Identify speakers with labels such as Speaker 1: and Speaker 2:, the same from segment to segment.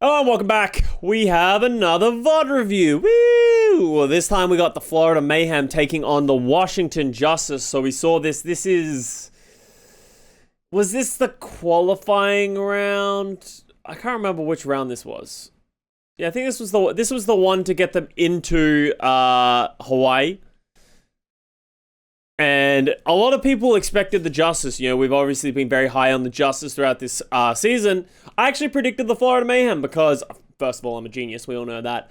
Speaker 1: Hello and welcome back. We have another VOD review. Woo! Well, this time we got the Florida Mayhem taking on the Washington Justice. So we saw this. Was this the qualifying round? I can't remember which round this was. Yeah, I think this was the one to get them into Hawaii. And a lot of people expected the Justice. You know, we've obviously been very high on the Justice throughout this season. I actually predicted the Florida Mayhem because, first of all, I'm a genius. We all know that.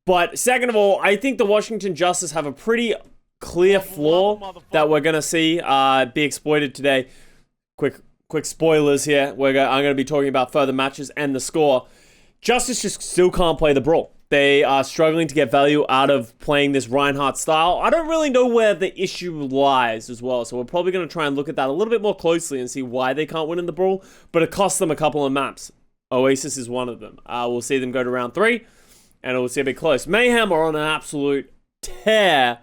Speaker 1: But second of all, I think the Washington Justice have a pretty clear flaw that we're going to see be exploited today. Quick spoilers here. I'm going to be talking about further matches and the score. Justice just still can't play the Brawl. They are struggling to get value out of playing this Reinhardt style. I don't really know where the issue lies as well, so we're probably going to try and look at that a little bit more closely and see why they can't win in the Brawl, but it costs them a couple of maps. Oasis is one of them. We'll see them go to round 3, and we'll see a bit close. Mayhem are on an absolute tear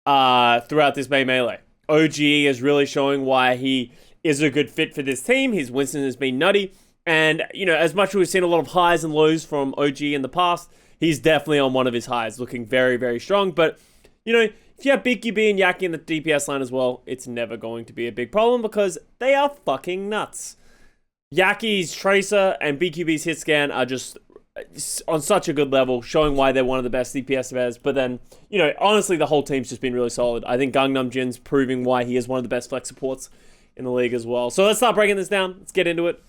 Speaker 1: throughout this May Melee. OGE is really showing why he is a good fit for this team. His Winston has been nutty. And, you know, as much as we've seen a lot of highs and lows from OG in the past, he's definitely on one of his highs, looking very, very strong. But, you know, if you have BQB and Yaki in the DPS line as well, it's never going to be a big problem because they are fucking nuts. Yaki's Tracer and BQB's hit scan are just on such a good level, showing why they're one of the best DPS players. But then, you know, honestly, the whole team's just been really solid. I think Gangnam Jin's proving why he is one of the best flex supports in the league as well. So let's start breaking this down. Let's get into it.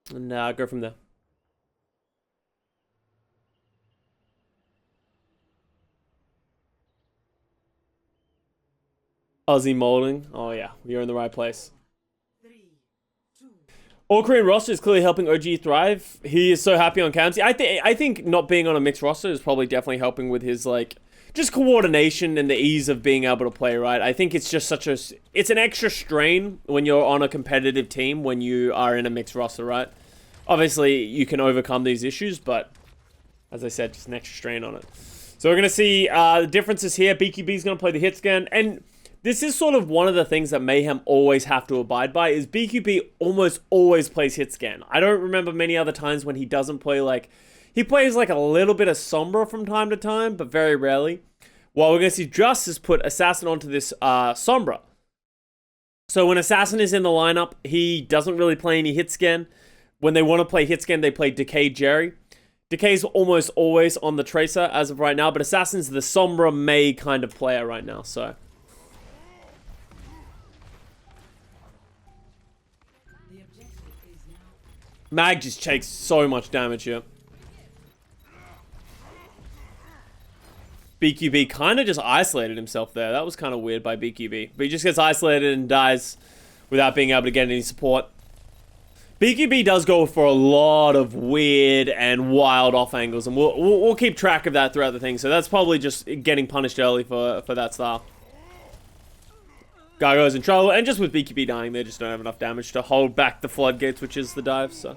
Speaker 1: And go from there. Aussie molding. Oh yeah, you're in the right place. All Korean roster is clearly helping OG thrive. He is so happy on Camsy. I think not being on a mixed roster is probably definitely helping with his just coordination and the ease of being able to play, right? I think it's just it's an extra strain when you're on a competitive team when you are in a mixed roster, right? Obviously, you can overcome these issues, but as I said, just an extra strain on it. So we're going to see the differences here. BQB is going to play the hit scan, and this is sort of one of the things that Mayhem always have to abide by, is BQB almost always plays hit scan. I don't remember many other times when he doesn't play, he plays a little bit of Sombra from time to time, but very rarely. Well, we're going to see Justice put Assassin onto this Sombra. So when Assassin is in the lineup, he doesn't really play any hit scan. When they want to play hit scan, they play Decay Jerry. Decay's almost always on the Tracer as of right now, but Assassin's the Sombra May kind of player right now, so. Mag just takes so much damage here. BQB kind of just isolated himself there. That was kind of weird by BQB. But he just gets isolated and dies without being able to get any support. BQB does go for a lot of weird and wild off angles, and we'll keep track of that throughout the thing. So that's probably just getting punished early for that style. Guy goes in trouble, and just with BQB dying, they just don't have enough damage to hold back the floodgates, which is the dive. So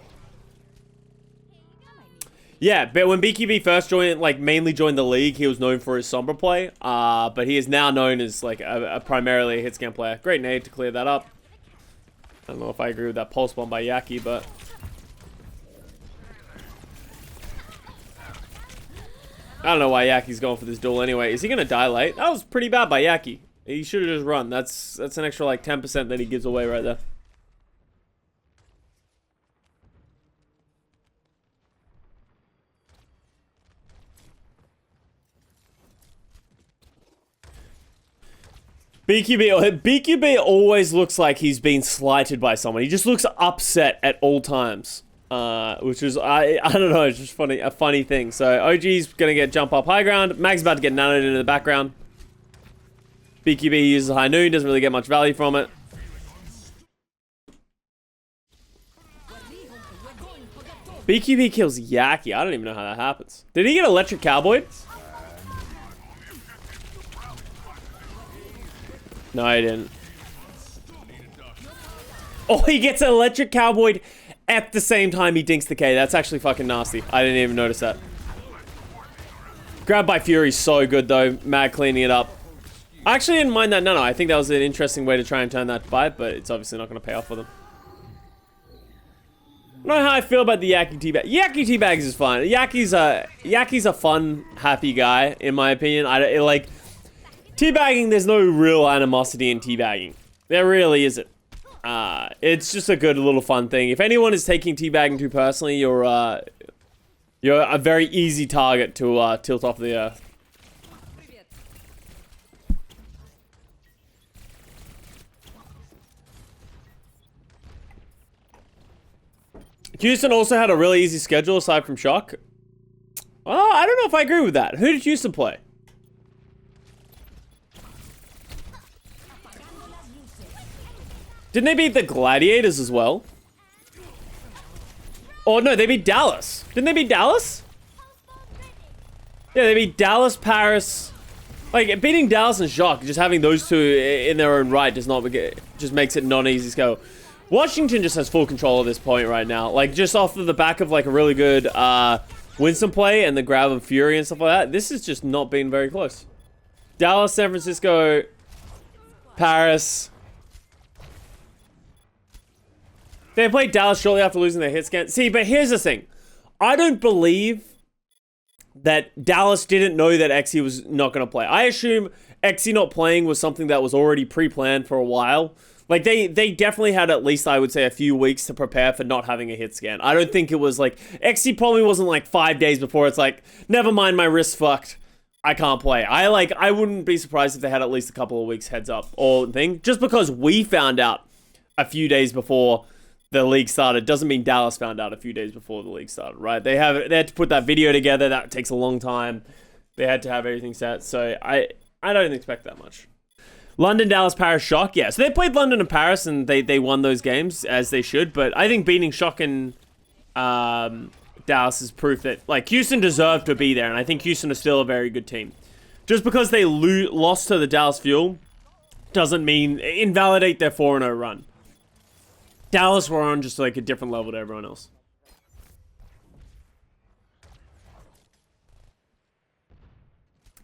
Speaker 1: yeah, but when BQB first joined, mainly joined the league, he was known for his Sombra play. But he is now known as primarily a hit scan player. Great nade to clear that up. I don't know if I agree with that pulse bomb by Yaki, but I don't know why Yaki's going for this duel anyway. Is he going to die late? That was pretty bad by Yaki. He should have just run. That's an extra 10% that he gives away right there. BQB always looks like he's been slighted by someone. He just looks upset at all times, which is I don't know. It's just a funny thing. So OG's gonna get jump up high ground. Mag's about to get nanoed into the background. BQB uses high noon, doesn't really get much value from it. BQB kills Yaki. I don't even know how that happens. Did he get electric cowboy? No, I didn't. Oh, he gets an electric cowboy at the same time he dinks the K. That's actually fucking nasty. I didn't even notice that. Grab by Fury's so good, though. Mag cleaning it up. I actually didn't mind that. No. I think that was an interesting way to try and turn that to bite, but it's obviously not going to pay off for them. I don't know how I feel about the Yaki teabag. Yaki teabags is fun. Yaki's a fun, happy guy, in my opinion. Like, teabagging, there's no real animosity in teabagging. There really isn't. It's just a good little fun thing. If anyone is taking teabagging too personally, you're a very easy target to tilt off the earth. Houston also had a really easy schedule aside from Shock. Well, I don't know if I agree with that. Who did Houston play? Didn't they beat the Gladiators as well? Oh no, they beat Dallas. Didn't they beat Dallas? Yeah, they beat Dallas, Paris. Like, beating Dallas and Shock, just having those two in their own right does not just makes it not an easy schedule. Washington just has full control at this point right now. Like, just off of the back of, like, a really good Winston play and the grab of Fury and stuff like that, this has just not been very close. Dallas, San Francisco, Paris. They played Dallas shortly after losing their hit scan. See, but here's the thing. I don't believe that Dallas didn't know that Exy was not going to play. I assume Exy not playing was something that was already pre-planned for a while. Like, they definitely had at least, I would say, a few weeks to prepare for not having a hit scan. I don't think it was like... Exy probably wasn't like 5 days before it's like, never mind, my wrist's fucked. I can't play. I wouldn't be surprised if they had at least a couple of weeks heads up or thing. Just because we found out a few days before the league started doesn't mean Dallas found out a few days before the league started, right? They had to put that video together. That takes a long time. They had to have everything set. So I don't expect that much. London, Dallas, Paris, Shock. Yeah, so they played London and Paris and they won those games as they should. But I think beating Shock and Dallas is proof that, like, Houston deserved to be there. And I think Houston is still a very good team. Just because they lost to the Dallas Fuel doesn't mean invalidate their 4-0 run. Dallas were on just like a different level to everyone else.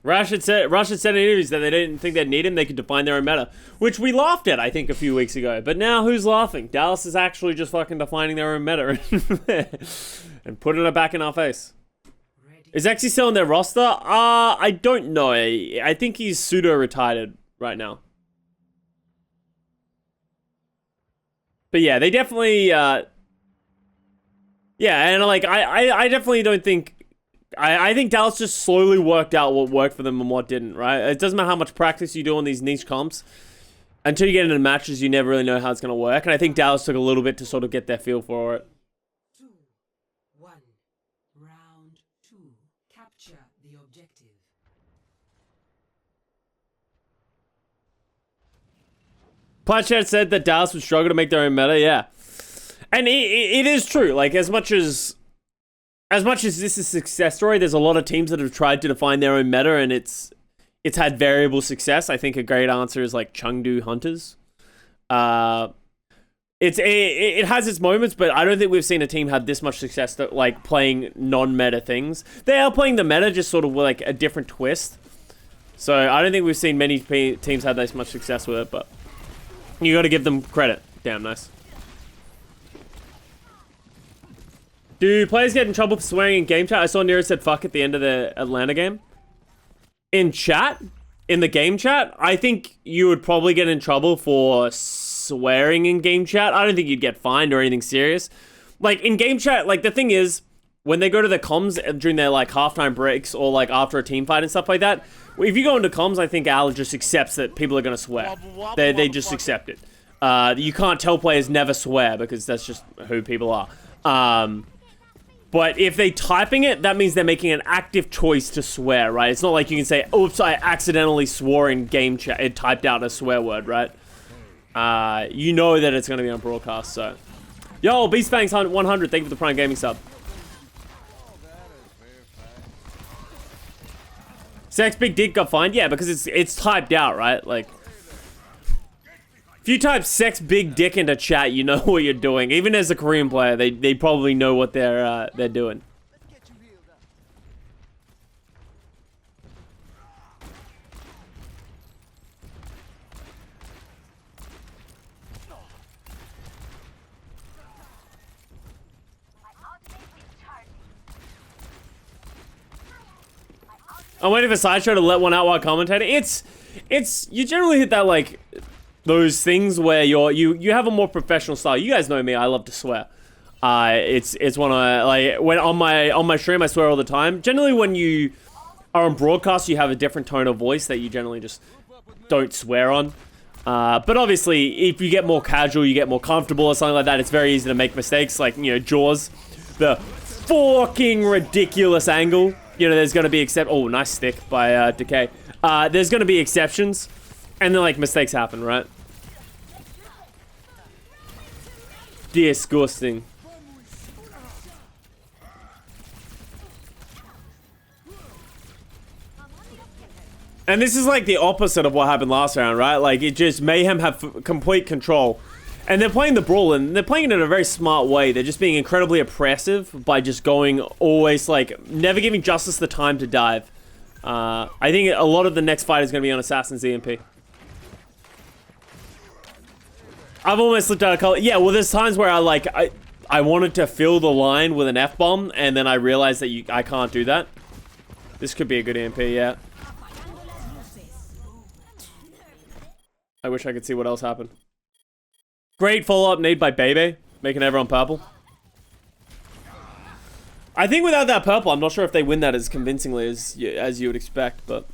Speaker 1: Rush had said in interviews that they didn't think they'd need him. They could define their own meta, which we laughed at, I think, a few weeks ago. But now who's laughing? Dallas is actually just fucking defining their own meta and putting it back in our face. Is Exy still on their roster? I don't know. I think he's pseudo-retired right now. But yeah, they definitely, yeah, and like, I definitely don't think, I think Dallas just slowly worked out what worked for them and what didn't, right? It doesn't matter how much practice you do on these niche comps. Until you get into matches, you never really know how it's going to work. And I think Dallas took a little bit to sort of get their feel for it.
Speaker 2: 2, 1, round 2, capture the objective.
Speaker 1: Platchat said that Dallas would struggle to make their own meta, yeah. And it is true. Like, as much as this is a success story, there's a lot of teams that have tried to define their own meta, and it's had variable success. I think a great answer is like Chengdu Hunters. It has its moments, but I don't think we've seen a team have this much success that, like, playing non-meta things. They are playing the meta, just sort of with like a different twist. So I don't think we've seen many teams have this much success with it, but you got to give them credit. Damn nice. Do players get in trouble for swearing in game chat? I saw Nero said fuck at the end of the Atlanta game. In chat? In the game chat? I think you would probably get in trouble for swearing in game chat. I don't think you'd get fined or anything serious. Like, in game chat, like, the thing is, when they go to the comms during their, like, halftime breaks or, like, after a team fight and stuff like that, if you go into comms, I think Al just accepts that people are going to swear. They just accept it. You can't tell players never swear because that's just who people are. But if they're typing it, that means they're making an active choice to swear, right? It's not like you can say, oops, I accidentally swore in game chat. It typed out a swear word, right? You know that it's going to be on broadcast, so. Yo, Beastfangs 100, thank you for the Prime Gaming sub. Sex Big Dick got fined? Yeah, because it's typed out, right? Like, if you type sex big dick into chat, you know what you're doing. Even as a Korean player, they probably know what they're doing. I'm waiting for Sideshow to let one out while commentating. You generally hit that, like, those things where you have a more professional style. You guys know me, I love to swear. It's one of, like, when on my stream I swear all the time. Generally when you are on broadcast, you have a different tone of voice that you generally just don't swear on. But obviously, if you get more casual, you get more comfortable or something like that, it's very easy to make mistakes, like, you know, Jaws. The fucking ridiculous angle. You know, there's going to be oh, nice stick by Decay. There's going to be exceptions, and then, like, mistakes happen, right? Disgusting. And this is, like, the opposite of what happened last round, right? Like, it just, Mayhem have complete control. And they're playing the Brawl, and they're playing it in a very smart way. They're just being incredibly oppressive by just going always, like, never giving Justice the time to dive. I think a lot of the next fight is going to be on Assassin's EMP. I've almost slipped out of color. Yeah, well, there's times where I wanted to fill the line with an F-bomb, and then I realized that I can't do that. This could be a good EMP, yeah. I wish I could see what else happened. Great follow-up need by Bebe, making everyone purple. I think without that purple, I'm not sure if they win that as convincingly as you would expect, but...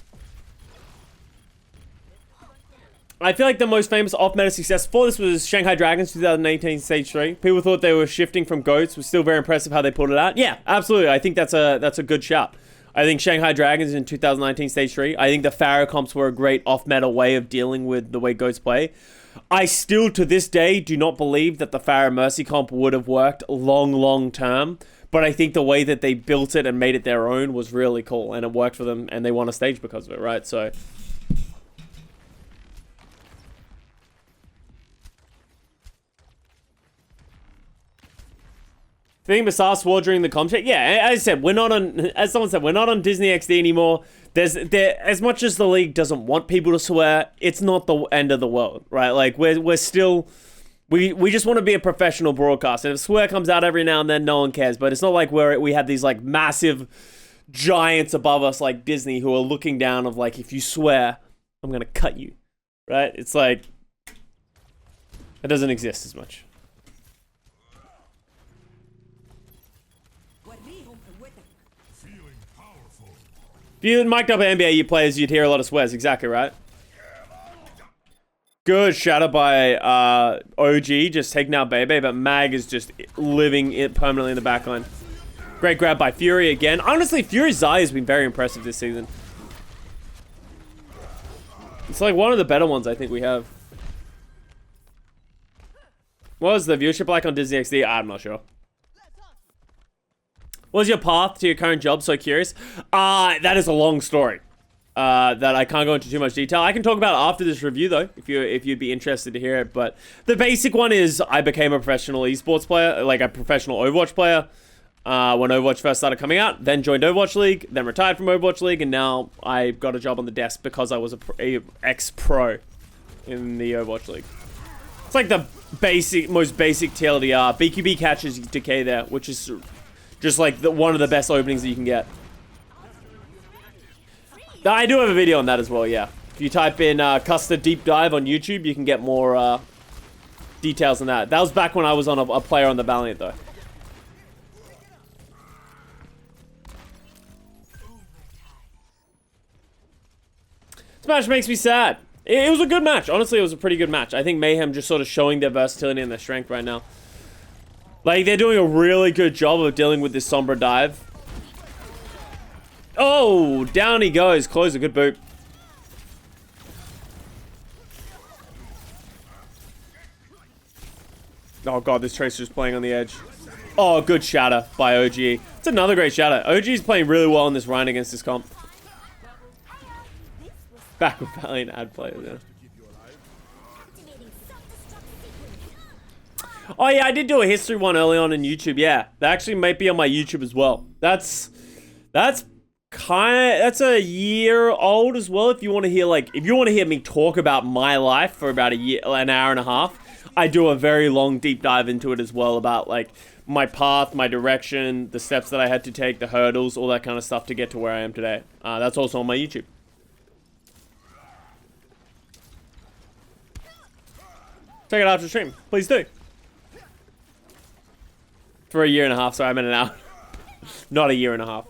Speaker 1: I feel like the most famous off-meta success for this was Shanghai Dragons 2018 Stage 3. People thought they were shifting from GOATs. It was still very impressive how they pulled it out. Yeah, absolutely. I think that's a good shout. I think Shanghai Dragons in 2019 Stage 3. I think the Pharaoh comps were a great off-meta way of dealing with the way GOATs play. I still, to this day, do not believe that the Pharaoh Mercy comp would have worked long term. But I think the way that they built it and made it their own was really cool. And it worked for them, and they won a stage because of it, right? So... Think Massar swore during the commentary? Yeah, as I said, we're not on, as someone said, we're not on Disney XD anymore. As much as the league doesn't want people to swear, it's not the end of the world, right? Like, we're still, we just want to be a professional broadcaster. And if swear comes out every now and then, no one cares. But it's not like we have these, like, massive giants above us like Disney who are looking down of, like, if you swear, I'm going to cut you, right? It's like, it doesn't exist as much. If you mic'd up NBA players, you'd hear a lot of swears. Exactly right. Good shatter by OG, just taking out Bebe, but Mag is just living it permanently in the backline. Great grab by Fury again. Honestly, Fury's Zai has been very impressive this season. It's like one of the better ones I think we have. What was the viewership like on Disney XD? I'm not sure. What was your path to your current job? So curious. That is a long story that I can't go into too much detail. I can talk about it after this review, though, if you'd be interested to hear it. But the basic one is I became a professional esports player, like a professional Overwatch player when Overwatch first started coming out. Then joined Overwatch League, then retired from Overwatch League, and now I got a job on the desk because I was a ex-pro in the Overwatch League. It's like the most basic TLDR. BQB catches Decay there, which is... just like one of the best openings that you can get. I do have a video on that as well, yeah. If you type in Custa Deep Dive on YouTube, you can get more details on that. That was back when I was on a player on the Valiant, though. This match makes me sad. It was a good match. Honestly, it was a pretty good match. I think Mayhem just sort of showing their versatility and their strength right now. Like, they're doing a really good job of dealing with this Sombra dive. Oh, down he goes. Close a good boot. Oh, God, this Tracer's playing on the edge. Oh, good shatter by OG. It's another great shatter. OG's playing really well in this run against this comp. Back with Valiant ad players, yeah. Oh yeah, I did do a history one early on in YouTube. Yeah, that actually might be on my YouTube as well. That's a year old as well. If you want to hear me talk about my life for about an hour and a half, I do a very long deep dive into it as well about like my path, my direction, the steps that I had to take, the hurdles, all that kind of stuff to get to where I am today. That's also on my YouTube. Check it out after stream. Please do. For a year and a half, sorry, I meant an hour. Not a year and a half.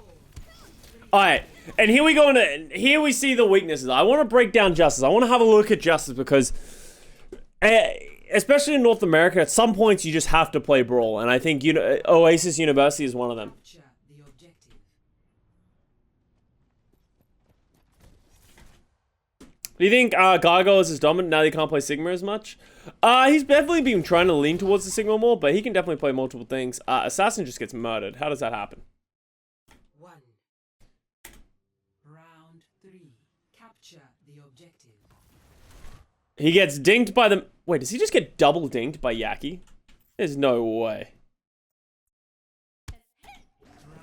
Speaker 1: Alright, and here we go into, here we see the weaknesses. I want to break down Justice. I want to have a look at Justice because, especially in North America, at some points you just have to play Brawl. And I think Oasis University is one of them.
Speaker 2: Capture the objective.
Speaker 1: Do you think Gargoyle is as dominant now that he can't play Sigma as much? He's definitely been trying to lean towards the Sigma more, but he can definitely play multiple things. Assassin just gets murdered. How does that happen?
Speaker 2: 1. Round 3. Capture the objective.
Speaker 1: He gets dinked by the... Wait, does he just get double dinked by Yaki? There's no way.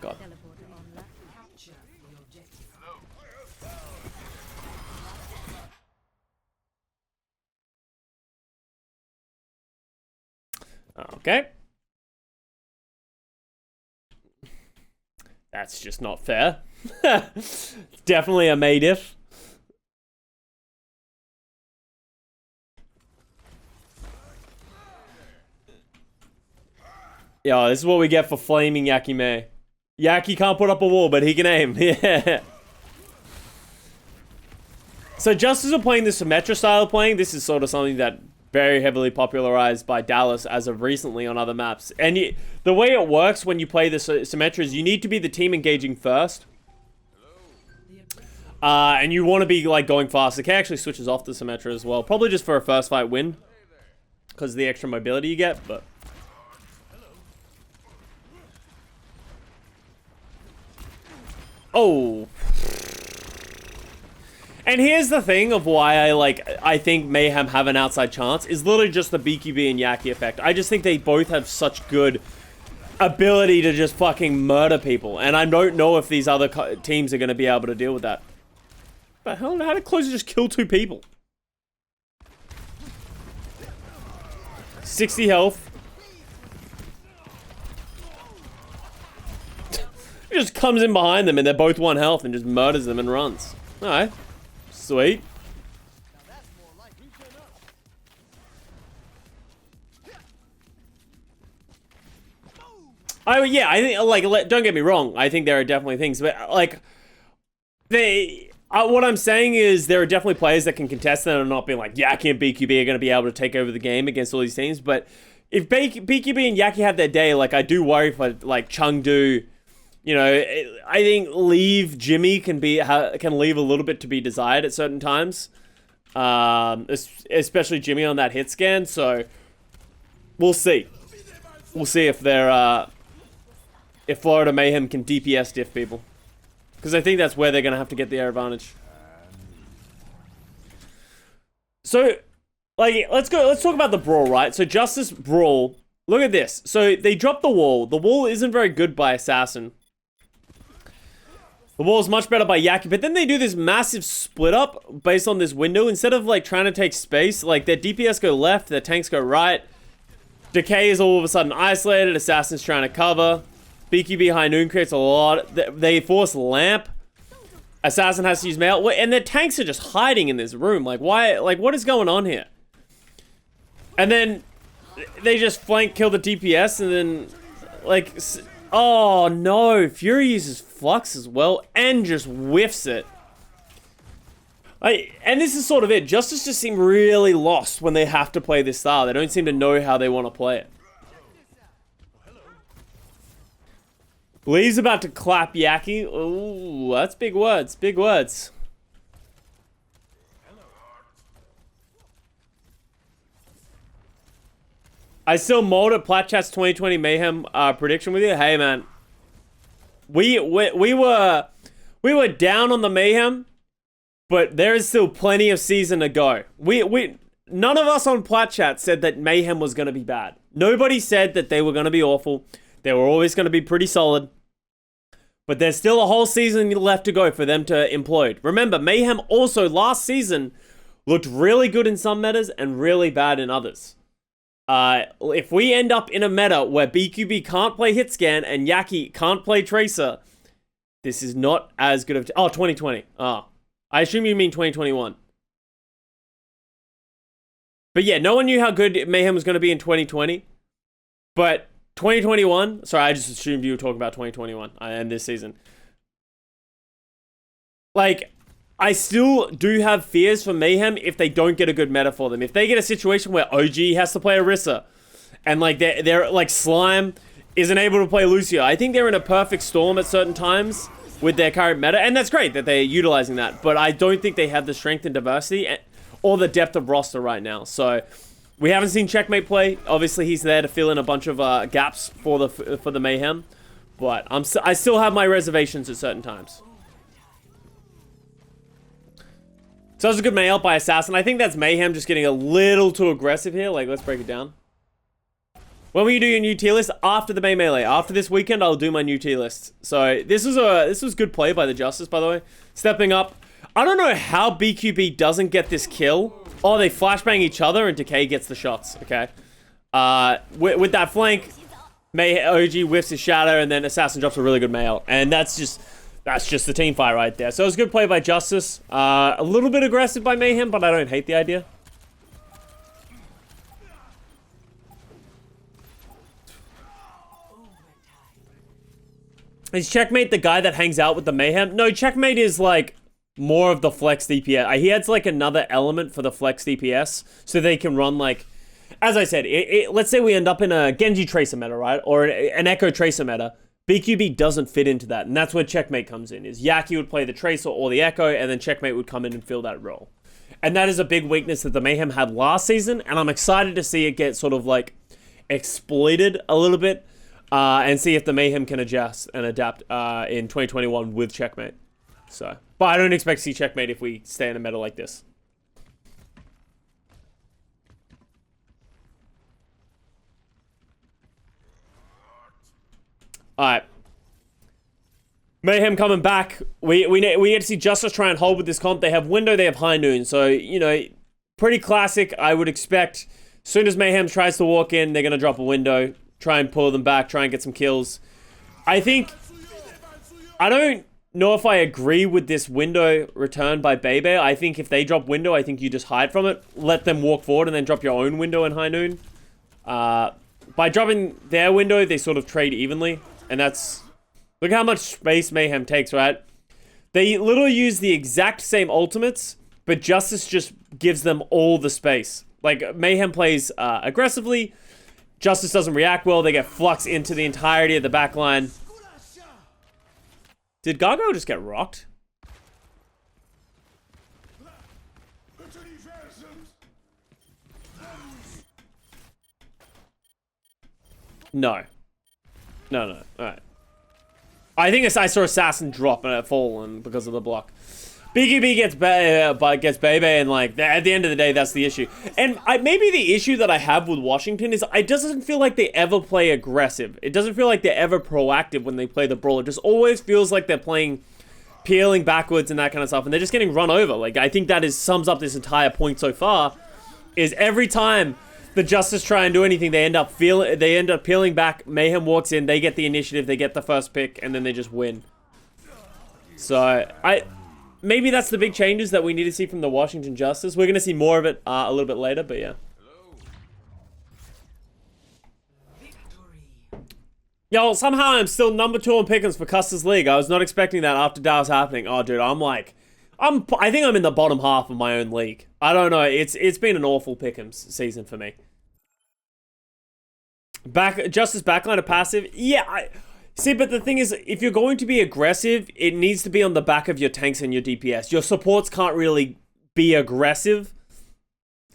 Speaker 1: God.
Speaker 2: Capture the objective.
Speaker 1: Okay. That's just not fair. Definitely a made if. Yo, this is what we get for flaming Yaki May. Yaki can't put up a wall, but he can aim. Yeah. So just as we're playing the Symmetra style of playing, this is sort of something that very heavily popularized by Dallas as of recently on other maps. And the way it works when you play the Symmetra is you need to be the team engaging first. And you want to be like going fast. The K actually switches off the Symmetra as well. Probably just for a first fight win. Because of the extra mobility you get, but... Oh. And here's the thing of why I think Mayhem have an outside chance is literally just the BQB and Yaki effect. I just think they both have such good ability to just fucking murder people. And I don't know if these other teams are going to be able to deal with that. But hell, how did Closer just kill 2 people? 60 health. He just comes in behind them and they're both 1 health and just murders them and runs. Alright. Sweet. Yeah, I think, like, don't get me wrong. I think there are definitely things, but, like, what I'm saying is there are definitely players that can contest them and not being like, Yaki and BQB are going to be able to take over the game against all these teams, but if BQB and Yaki have their day, like, I do worry for, like, Chengdu. You know, I think Jimmy can leave a little bit to be desired at certain times, especially Jimmy on that hit scan. So we'll see. We'll see if if Florida Mayhem can DPS diff people, because I think that's where they're gonna have to get the air advantage. So, like, let's talk about the Brawl, right? So Justice Brawl. Look at this. So they dropped the wall. The wall isn't very good by Assassin. The wall is much better by Yaki, but then they do this massive split up based on this window. Instead of like trying to take space, like their DPS go left, their tanks go right. Decay is all of a sudden isolated. Assassin's trying to cover. BQB High Noon creates a lot. They force Lamp. Assassin has to use Mail. And their tanks are just hiding in this room. Like, why? Like, what is going on here? And then they just flank kill the DPS and then, like... Oh no, Fury uses Flux as well and just whiffs it. And this is sort of it. Justice just seem really lost when they have to play this style. They don't seem to know how they want to play it. Lee's about to clap Yaki. Ooh, that's big words, big words. I still mold at Platchat's 2020 Mayhem prediction with you. Hey man, we were down on the Mayhem, but there is still plenty of season to go. None of us on Platchat said that Mayhem was going to be bad. Nobody said that they were going to be awful. They were always going to be pretty solid. But there's still a whole season left to go for them to implode. Remember, Mayhem also last season looked really good in some metas and really bad in others. If we end up in a meta where BQB can't play Hitscan and Yaki can't play Tracer, this is not as good of... Oh, 2020. Oh, I assume you mean 2021. But yeah, no one knew how good Mayhem was going to be in 2020. But 2021... Sorry, I just assumed you were talking about 2021 and this season. Like, I still do have fears for Mayhem if they don't get a good meta for them. If they get a situation where OG has to play Orisa and like they're like Slime isn't able to play Lucio, I think they're in a perfect storm at certain times with their current meta, and that's great that they're utilizing that, but I don't think they have the strength and diversity or the depth of roster right now. So we haven't seen Checkmate play. Obviously he's there to fill in a bunch of gaps for the Mayhem, but I still have my reservations at certain times. So that was a good May out by Assassin. I think that's Mayhem just getting a little too aggressive here. Like, let's break it down. When will you do your new tier list? After the May Melee. After this weekend, I'll do my new tier list. So this was good play by the Justice, by the way. Stepping up. I don't know how BQB doesn't get this kill. Oh, they flashbang each other and Decay gets the shots. Okay. With that flank, OG whiffs his shadow and then Assassin drops a really good May out. And that's just the team fight right there. So it was a good play by Justice. A little bit aggressive by Mayhem, but I don't hate the idea. Is Checkmate the guy that hangs out with the Mayhem? No, Checkmate is like more of the flex DPS. He adds like another element for the flex DPS so they can run like... As I said, let's say we end up in a Genji Tracer meta, right? Or an Echo Tracer meta. BQB doesn't fit into that, and that's where Checkmate comes in. Is Yaki would play the Tracer or the Echo, and then Checkmate would come in and fill that role. And that is a big weakness that the Mayhem had last season, and I'm excited to see it get sort of like exploited a little bit, and see if the Mayhem can adjust and adapt in 2021 with Checkmate. So, but I don't expect to see Checkmate if we stay in a meta like this. Alright. Mayhem coming back. We get to see Justice try and hold with this comp. They have Window, they have High Noon. So, you know, pretty classic. I would expect as soon as Mayhem tries to walk in, they're going to drop a Window, try and pull them back, try and get some kills. I don't know if I agree with this Window return by Bebe. I think if they drop Window, I think you just hide from it. Let them walk forward and then drop your own Window in High Noon. By dropping their Window, they sort of trade evenly. And that's... Look how much space Mayhem takes, right? They literally use the exact same ultimates, but Justice just gives them all the space. Like, Mayhem plays aggressively. Justice doesn't react well. They get flux into the entirety of the backline. Did Gargo just get rocked? No. No. Alright. I think I saw Assassin drop and fall because of the block. BQB gets Bebe, and like at the end of the day, that's the issue. And maybe the issue that I have with Washington is it doesn't feel like they ever play aggressive. It doesn't feel like they're ever proactive when they play the brawl. It just always feels like they're playing peeling backwards and that kind of stuff, and they're just getting run over. Like I think that sums up this entire point so far. Is every time the Justice try and do anything, they end up peeling back. Mayhem walks in, they get the initiative, they get the first pick, and then they just win. So maybe that's the big changes that we need to see from the Washington Justice. We're gonna see more of it a little bit later, but yeah. Yo, somehow I'm still number 2 on pick'ems for Custa's League. I was not expecting that after Dallas happening. Oh, dude, I think I'm in the bottom half of my own league. I don't know. It's been an awful pick'ems season for me. Justice backline of passive. Yeah, see, but the thing is, if you're going to be aggressive, it needs to be on the back of your tanks and your DPS. Your supports can't really be aggressive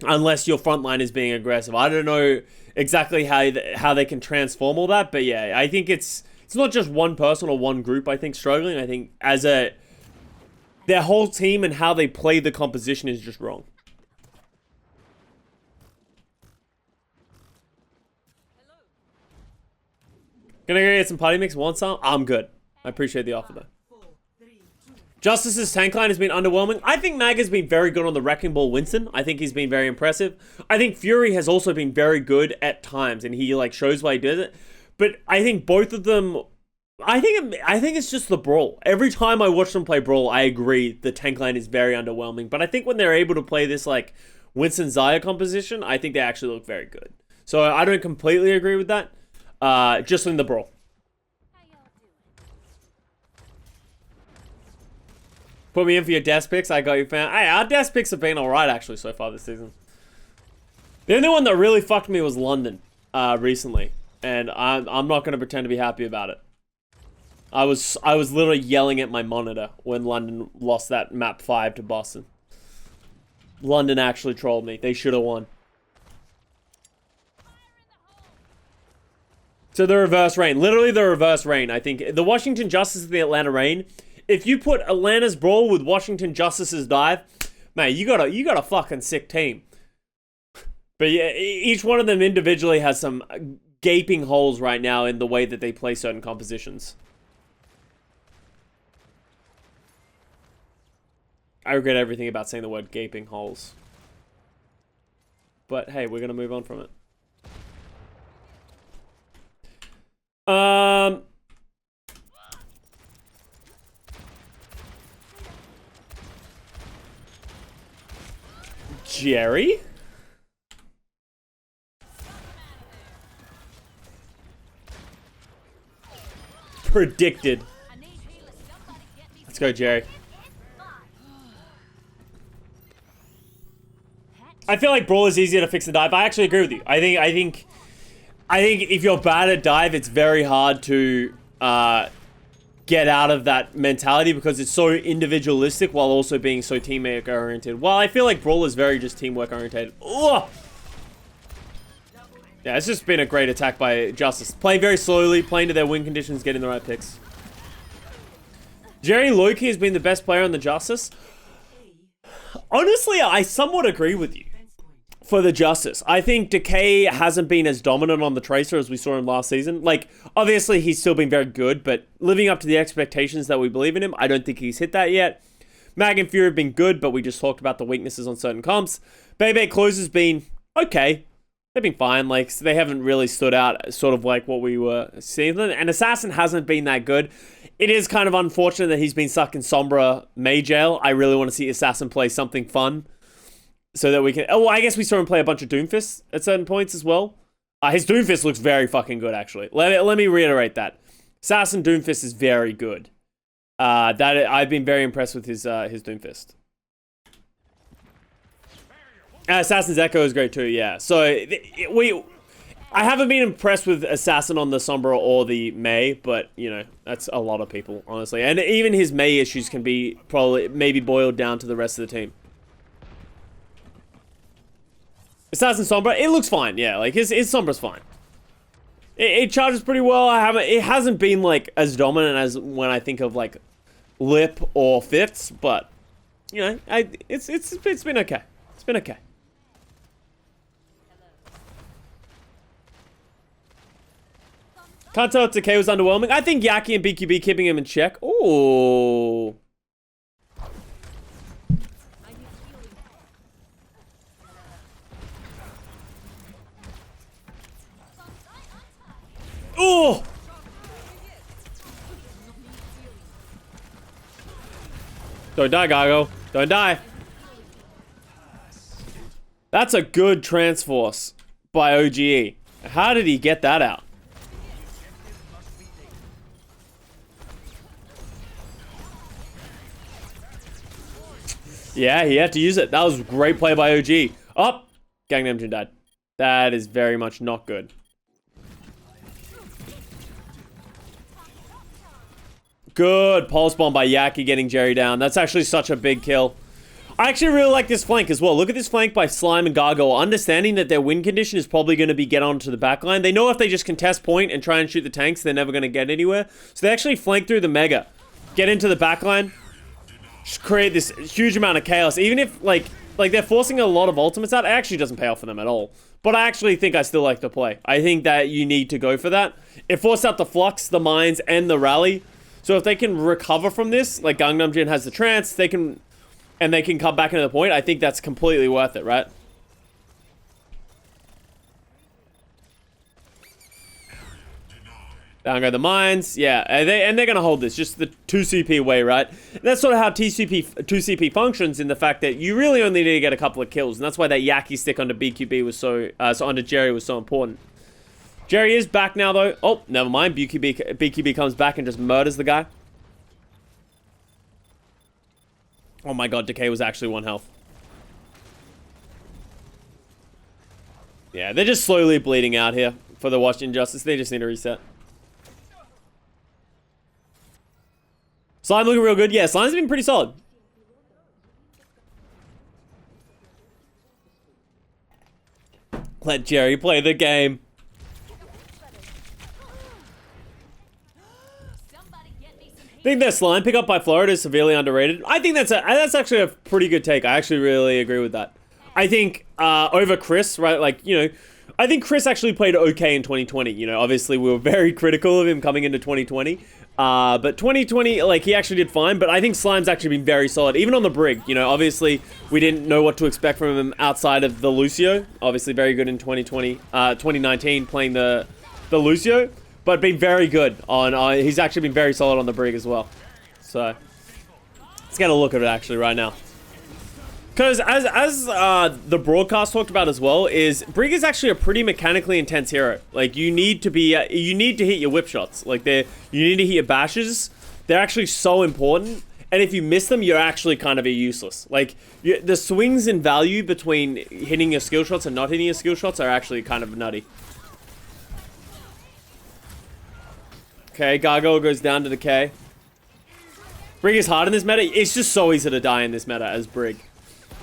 Speaker 1: unless your front line is being aggressive. I don't know exactly how they can transform all that, but yeah, I think it's not just one person or one group, I think, struggling. I think their whole team and how they play the composition is just wrong. Gonna go get some party mix, want some? I'm good. I appreciate the offer though.
Speaker 2: 4, 3, 2,
Speaker 1: Justice's tank line has been underwhelming. I think Mag has been very good on the Wrecking Ball Winston. I think he's been very impressive. I think Fury has also been very good at times, and he like shows why he does it. But I think both of them, I think it's just the Brawl. Every time I watch them play Brawl, I agree the tank line is very underwhelming. But I think when they're able to play this like Winston Xayah composition, I think they actually look very good. So I don't completely agree with that. Just in the Brawl. Put me in for your desk picks. I got you, fam. Hey, our desk picks have been alright, actually, so far this season. The only one that really fucked me was London recently. And I'm not going to pretend to be happy about it. I was literally yelling at my monitor when London lost that map 5 to Boston. London actually trolled me. They should have won. So the reverse rain. Literally the reverse rain, I think. The Washington Justice and the Atlanta Rain. If you put Atlanta's Brawl with Washington Justice's Dive, man, you got a fucking sick team. But yeah, each one of them individually has some gaping holes right now in the way that they play certain compositions. I regret everything about saying the word gaping holes. But hey, we're gonna move on from it. Jerry? Predicted. Let's go, Jerry. I feel like Brawl is easier to fix the dive. I actually agree with you. I think if you're bad at dive, it's very hard to get out of that mentality because it's so individualistic while also being so teamwork oriented. Well, I feel like Brawl is very just teamwork oriented. Ugh. Yeah, it's just been a great attack by Justice. Playing very slowly, playing to their win conditions, getting the right picks. Jerry Loki has been the best player on the Justice. Honestly, I somewhat agree with you for the Justice. I think Decay hasn't been as dominant on the Tracer as we saw him last season. Like, obviously, he's still been very good, but living up to the expectations that we believe in him, I don't think he's hit that yet. Mag and Fury have been good, but we just talked about the weaknesses on certain comps. Bebe Close has been okay. They've been fine. Like, they haven't really stood out sort of like what we were seeing. And Assassin hasn't been that good. It is kind of unfortunate that he's been stuck in Sombra May Jail. I really want to see Assassin play something fun so that we can... Oh, well, I guess we saw him play a bunch of Doomfists at certain points as well. His Doomfist looks very fucking good, actually. Let me reiterate that. Assassin Doomfist is very good. I've been very impressed with his Doomfist. Assassin's Echo is great too, yeah. So, I haven't been impressed with Assassin on the Sombra or the May, but, you know, that's a lot of people, honestly. And even his May issues can be probably maybe boiled down to the rest of the team. Assassin Sombra, it looks fine, yeah. Like, his Sombra's fine. It charges pretty well. It hasn't been, like, as dominant as when I think of, like, Lip or Fitz, but, you know, it's been okay. It's been okay. Can't tell if Decay was underwhelming. I think Yaki and BQB keeping him in check. Ooh. Ooh. Don't die, Gago. Don't die. That's a good Transforce by OGE. How did he get that out? Yeah, he had to use it. That was a great play by OG. Oh, Gangnam Jin died. That is very much not good. Good pulse bomb by Yaki getting Jerry down. That's actually such a big kill. I actually really like this flank as well. Look at this flank by Slime and Gargoyle. Understanding that their win condition is probably going to be get onto the backline. They know if they just contest point and try and shoot the tanks, they're never going to get anywhere. So they actually flank through the Mega. Get into the backline. Just create this huge amount of chaos. Even if, like they're forcing a lot of ultimates out, it actually doesn't pay off for them at all. But I actually think I still like the play. I think that you need to go for that. It forced out the Flux, the Mines, and the Rally. So if they can recover from this, like Gangnam Jin has the trance, they can come back into the point. I think that's completely worth it, right? Down go the mines, yeah, and they're gonna hold this just the 2CP way, right? And that's sort of how 2CP functions, in the fact that you really only need to get a couple of kills, and that's why that Yaki stick onto BQB was so onto Jerry was so important. Jerry is back now though. Oh, never mind. BQB comes back and just murders the guy. Oh my god, Decay was actually 1 health. Yeah, they're just slowly bleeding out here for the Washington Justice. They just need to reset. Slime looking real good. Yeah, Slime's been pretty solid. Let Jerry play the game. I think that slime pickup by Florida is severely underrated. I think that's actually a pretty good take. I actually really agree with that. I think over Chris, right? Like, you know, I think Chris actually played okay in 2020. You know, obviously we were very critical of him coming into 2020. But 2020, like, he actually did fine. But I think Slime's actually been very solid, even on the Brig. You know, obviously we didn't know what to expect from him outside of the Lucio. Obviously very good in 2019 playing the Lucio. But been very good on, he's actually been very solid on the Brig as well. So, let's get a look at it actually right now. Because as the broadcast talked about as well, is Brig is actually a pretty mechanically intense hero. Like, you need to hit your whip shots. Like, you need to hit your bashes. They're actually so important. And if you miss them, you're actually kind of useless. Like, the swings in value between hitting your skill shots and not hitting your skill shots are actually kind of nutty. Okay, Gargoyle goes down to Decay. Brig is hard in this meta. It's just so easy to die in this meta as Brig.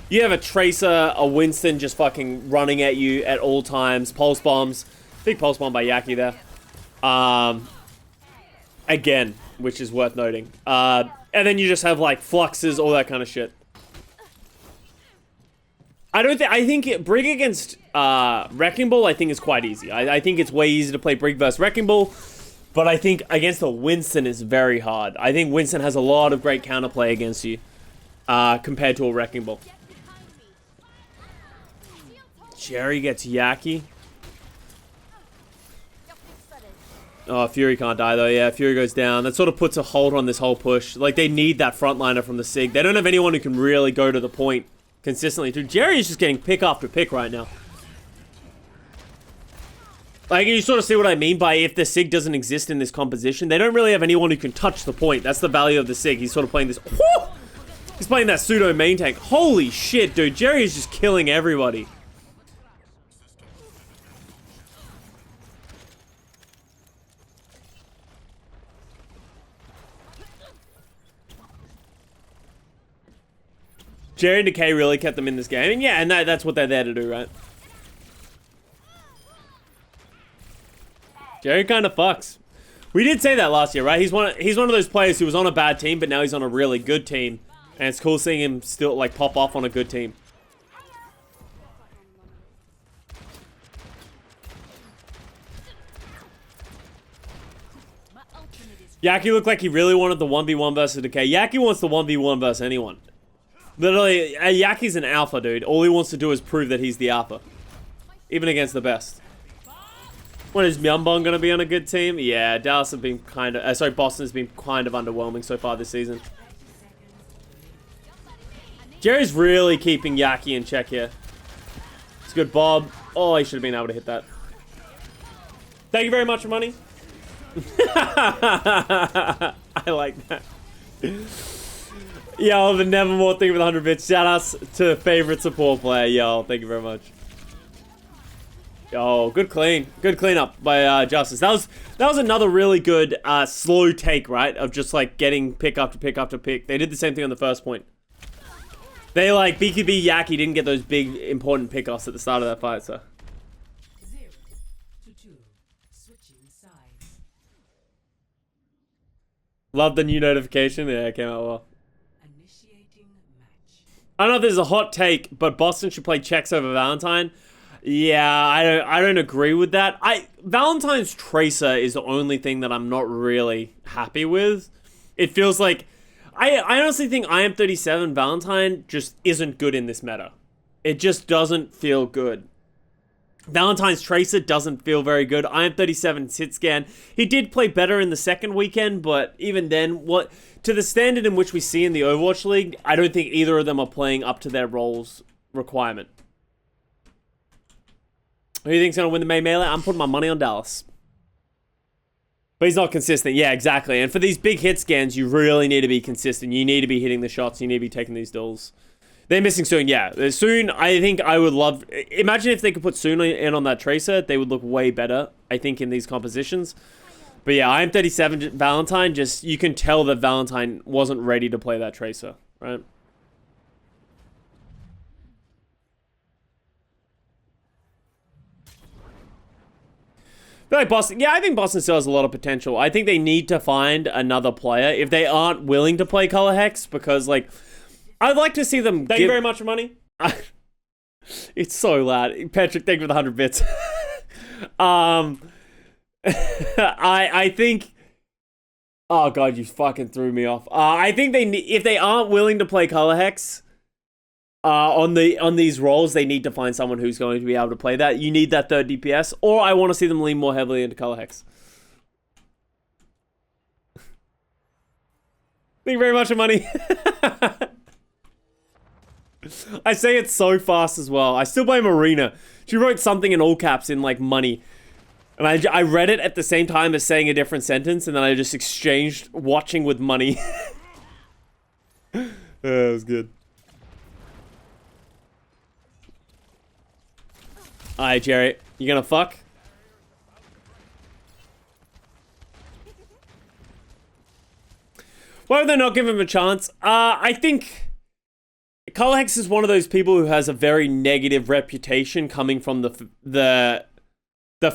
Speaker 1: You have a Tracer, a Winston just fucking running at you at all times. Pulse bombs. Big pulse bomb by Yaki there. Again, which is worth noting. And then you just have like fluxes, all that kind of shit. I think Brig against Wrecking Ball, I think is quite easy. I think it's way easier to play Brig versus Wrecking Ball. But I think against the Winston is very hard. I think Winston has a lot of great counterplay against you compared to a Wrecking Ball. Jerry gets Yaki. Oh, Fury can't die though. Yeah, Fury goes down. That sort of puts a hold on this whole push. Like, they need that frontliner from the SIG. They don't have anyone who can really go to the point consistently. Dude, Jerry is just getting pick after pick right now. Like, you sort of see what I mean by if the SIG doesn't exist in this composition, they don't really have anyone who can touch the point. That's the value of the SIG. He's sort of playing this... Whoo! He's playing that pseudo main tank. Holy shit, dude. Jerry is just killing everybody. Jerry and Decay really kept them in this game. And yeah, and that's what they're there to do, right? Jerry kind of fucks. We did say that last year, right? He's one of those players who was on a bad team, but now he's on a really good team. And it's cool seeing him still, like, pop off on a good team. Yaki looked like he really wanted the 1v1 versus Decay. Yaki wants the 1v1 versus anyone. Literally, Yaki's an alpha, dude. All he wants to do is prove that he's the alpha. Even against the best. When is Myeonbong gonna be on a good team? Yeah, Dallas have been kind of... sorry, Boston's been kind of underwhelming so far this season. Jerry's really keeping Yaki in check here. It's good, Bob. Oh, he should have been able to hit that. Thank you very much for money. I like that. Yo, the Nevermore thing with 100 bits. Shout outs to favorite support player. Yo, thank you very much. Yo, good clean. Good cleanup by Justice. That was another really good slow take, right? Of just like getting pick after pick after pick. They did the same thing on the first point. They like BKB Yaki didn't get those big important pickoffs at the start of that fight, so.
Speaker 2: 0 to 2. Switching sides.
Speaker 1: Love the new notification. Yeah, it came out well.
Speaker 2: Initiating match.
Speaker 1: I don't know if this is a hot take, but Boston should play checks over Valentine. Yeah, I don't agree with that. Valentine's Tracer is the only thing that I'm not really happy with. It feels like I honestly think IM37 Valentine just isn't good in this meta. It just doesn't feel good. Valentine's Tracer doesn't feel very good. IM37 Sitscan, he did play better in the second weekend, but even then, to the standard in which we see in the Overwatch League, I don't think either of them are playing up to their roles requirement. Who do you think's going to win the May Melee? I'm putting my money on Dallas. But he's not consistent. Yeah, exactly. And for these big hit scans, you really need to be consistent. You need to be hitting the shots. You need to be taking these duels. They're missing Soon. Yeah, Soon, I think I would love... Imagine if they could put Soon in on that Tracer. They would look way better, I think, in these compositions. But yeah, IM37 Valentine, just... You can tell that Valentine wasn't ready to play that Tracer, right? I feel like Boston, yeah, I think Boston still has a lot of potential. I think they need to find another player if they aren't willing to play Color Hex, because, like, I'd like to see them. Thank you very much for money. It's so loud. Patrick, thank you for the 100 bits. I think. Oh god, you fucking threw me off. I think if they aren't willing to play Color Hex, on these roles, they need to find someone who's going to be able to play that. You need that third DPS, or I want to see them lean more heavily into Color Hex. Thank you very much for money. I say it so fast as well. I still blame Marina. She wrote something in all caps in, like, money. And I read it at the same time as saying a different sentence, and then I just exchanged watching with money. That was good. Alright, Jerry. You gonna fuck? Why would they not give him a chance? I think Color Hex is one of those people who has a very negative reputation coming from the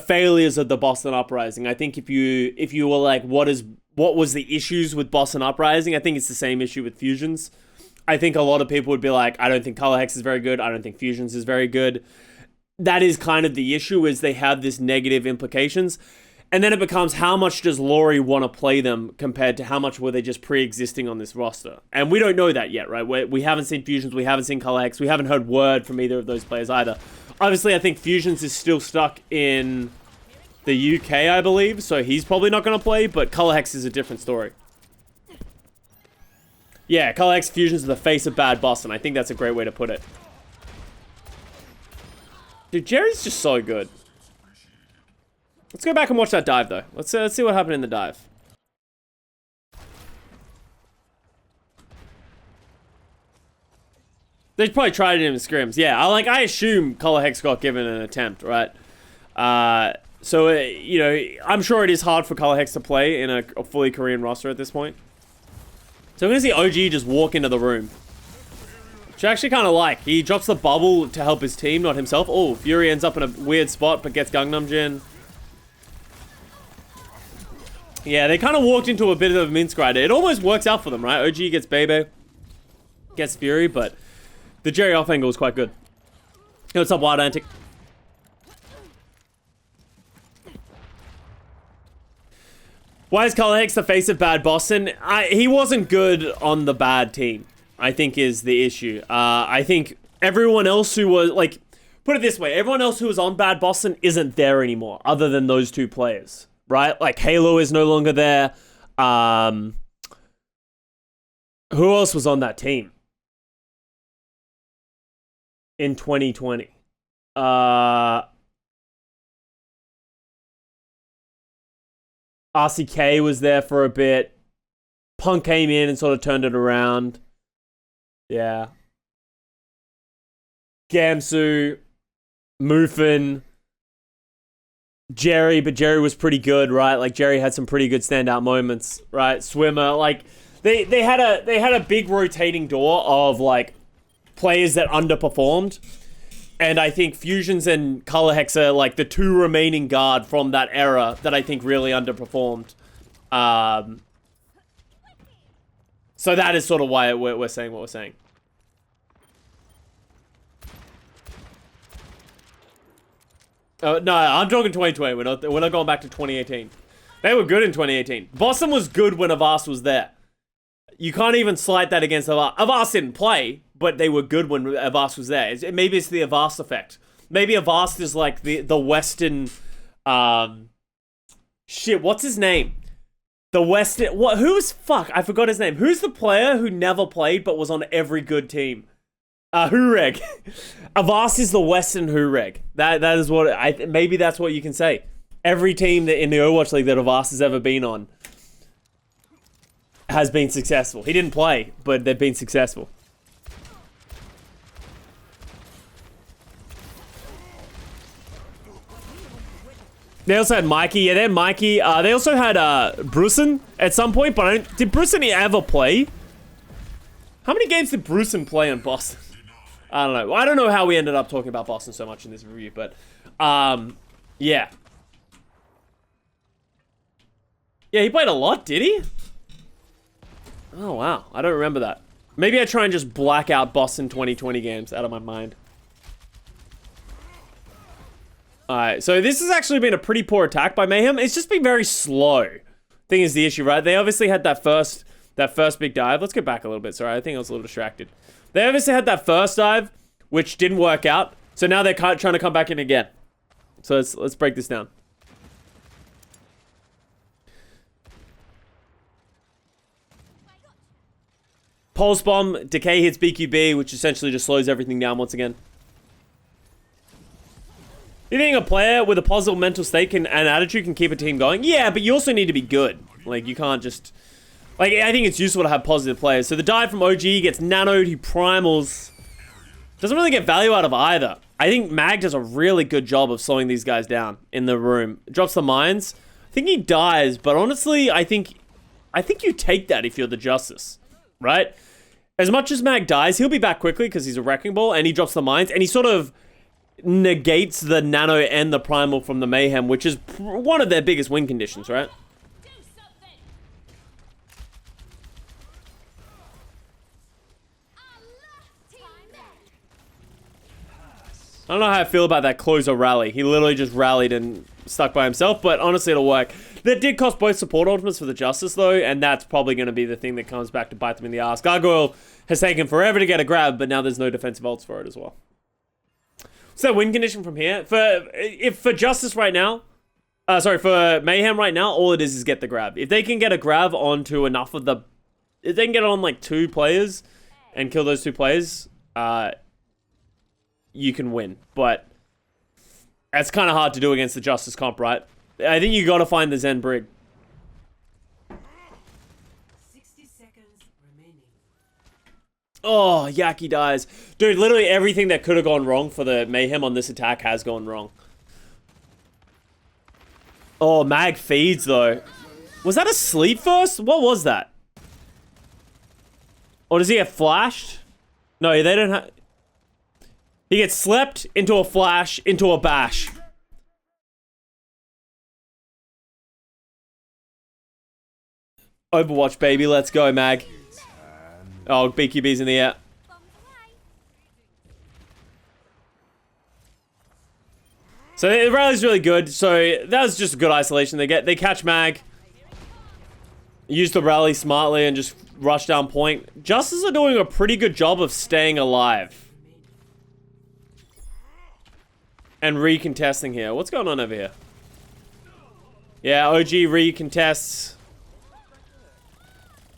Speaker 1: failures of the Boston Uprising. I think if you were like, what was the issues with Boston Uprising? I think it's the same issue with Fusions. I think a lot of people would be like, I don't think Color Hex is very good. I don't think Fusions is very good. That is kind of the issue, is they have this negative implications. And then it becomes, how much does Laurie want to play them compared to how much were they just pre-existing on this roster? And we don't know that yet, right? We haven't seen Fusions, we haven't seen Color Hex, we haven't heard word from either of those players either. Obviously, I think Fusions is still stuck in the UK, I believe, so he's probably not going to play, but Color Hex is a different story. Yeah, Color Hex Fusions are the face of bad Boston. I think that's a great way to put it. Dude, Jerry's just so good. Let's go back and watch that dive, though. Let's see what happened in the dive. They probably tried it in scrims. Yeah, I assume Color Hex got given an attempt, right? So, you know, I'm sure it is hard for Color Hex to play in a fully Korean roster at this point. So I'm going to see OG just walk into the room. Which I actually kind of like. He drops the bubble to help his team, not himself. Oh, Fury ends up in a weird spot, but gets Gangnam Jin. Yeah, they kind of walked into a bit of a mince grinder. It almost works out for them, right? OG gets Bebe, gets Fury, but the Jerry off angle is quite good. Hey, what's up, Wild Antic? Why is Color Hex the face of bad Boston? He wasn't good on the bad team, I think, is the issue. I think everyone else who was, like, put it this way, everyone else who was on bad Boston isn't there anymore, other than those two players, right? Like, Halo is no longer there. Who else was on that team in 2020? RCK was there for a bit. Punk came in and sort of turned it around. Yeah. Gamsu, Mufin, Jerry, but Jerry was pretty good, right? Like, Jerry had some pretty good standout moments, right? Swimmer, like, they had a big rotating door of, like, players that underperformed. And I think Fusions and Color Hex are, like, the two remaining guard from that era that I think really underperformed. So that is sort of why we're saying what we're saying. No, I'm talking 2020. We're not going back to 2018. They were good in 2018. Boston was good when Avast was there. you can't even slight that against Avast. Avast didn't play, but they were good when Avast was there. Maybe it's the Avast effect. Maybe Avast is like the Western, shit, what's his name? The Western, fuck, I forgot his name. Who's the player who never played but was on every good team? Hureg. Avast is the Western Hureg. That is what, maybe that's what you can say. Every team that in the Overwatch League that Avast has ever been on has been successful. He didn't play, but they've been successful. They also had Mikey. Yeah, they had Mikey. They also had Brusen at some point, but did Brusen ever play? How many games did Brusen play in Boston? I don't know. I don't know how we ended up talking about Boston so much in this review, but yeah. Yeah, he played a lot, did he? Oh, wow. I don't remember that. Maybe I try and just black out Boston 2020 games out of my mind. Alright, so this has actually been a pretty poor attack by Mayhem. It's just been very slow. Thing is the issue, right? They obviously had that first big dive. Let's go back a little bit. Sorry, I think I was a little distracted. They obviously had that first dive, which didn't work out. So now they're trying to come back in again. So let's break this down. Pulse Bomb, Decay hits BQB, which essentially just slows everything down once again. You think a player with a positive mental state and attitude can keep a team going? Yeah, but you also need to be good. Like, you can't just... Like, I think it's useful to have positive players. So the dive from OG gets nanoed, he primals. Doesn't really get value out of either. I think Mag does a really good job of slowing these guys down in the room. Drops the mines. I think he dies, but honestly, I think you take that if you're the Justice, right? As much as Mag dies, he'll be back quickly because he's a wrecking ball, and he drops the mines, and he sort of negates the nano and the primal from the Mayhem, which is one of their biggest win conditions, right? I don't know how I feel about that closer rally. He literally just rallied and stuck by himself, but honestly, it'll work. That did cost both support ultimates for the Justice, though, and that's probably going to be the thing that comes back to bite them in the ass. Gargoyle has taken forever to get a grab, but now there's no defensive ults for it as well. So win condition from here for Justice right now, for Mayhem right now, all it is get the grab. If they can get a grab onto enough of the, if they can get it on like 2 players and kill those 2 players, you can win. But that's kind of hard to do against the Justice comp, right? I think you got to find the Zen Brig.
Speaker 2: 60 seconds remaining.
Speaker 1: Oh, Yaki dies. Dude, literally everything that could have gone wrong for the Mayhem on this attack has gone wrong. Oh, Mag feeds, though. Was that a sleep first? What was that? Or does he get flashed? No, they don't have... He gets slept into a flash, into a bash. Overwatch, baby. Let's go, Mag. Oh, BQB's in the air. So the rally's really good. So that was just a good isolation. They catch Mag, use the rally smartly, and just rush down point. Justice are doing a pretty good job of staying alive and recontesting here. What's going on over here? Yeah, OG recontests.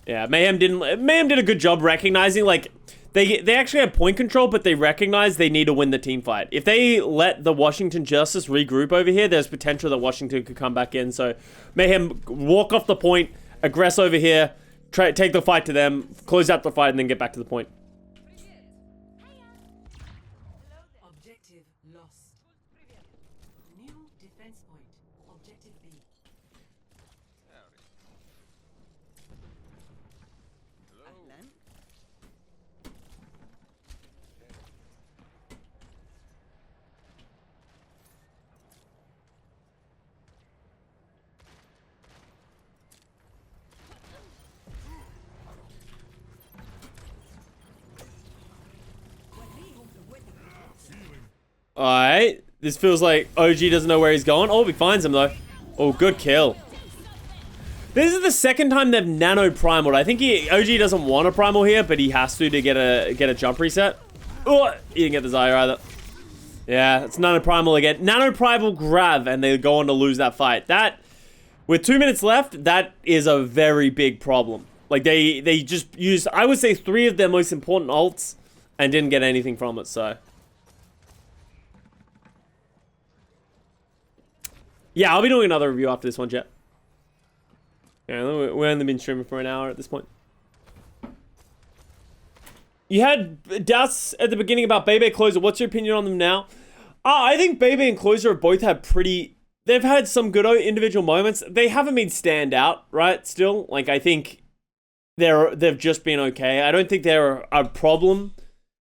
Speaker 1: Yeah, Mayhem did a good job recognizing, like, they actually have point control, but they recognize they need to win the team fight. If they let the Washington Justice regroup over here, there's potential that Washington could come back in. So Mayhem walk off the point, aggress over here, take the fight to them, close out the fight, and then get back to the point.
Speaker 2: Objective lost. New defense point. Objective B.
Speaker 1: Alright, this feels like OG doesn't know where he's going. Oh, he finds him though. Oh, good kill. This is the second time they've nano primaled. I think OG doesn't want a primal here, but he has to get a jump reset. Oh, he didn't get the Zyre either. Yeah, it's nano primal again. Nano primal grab, and they go on to lose that fight. That, with 2 minutes left, that is a very big problem. Like they just used, I would say, 3 of their most important ults and didn't get anything from it. So yeah, I'll be doing another review after this one, Jet. Yeah, we've only been streaming for an hour at this point. You had doubts at the beginning about Bebe and Closer. What's your opinion on them now? I think Bebe and Closer have both had they've had some good individual moments. They haven't been standout, right? Still, like, I think they've just been okay. I don't think they're a problem,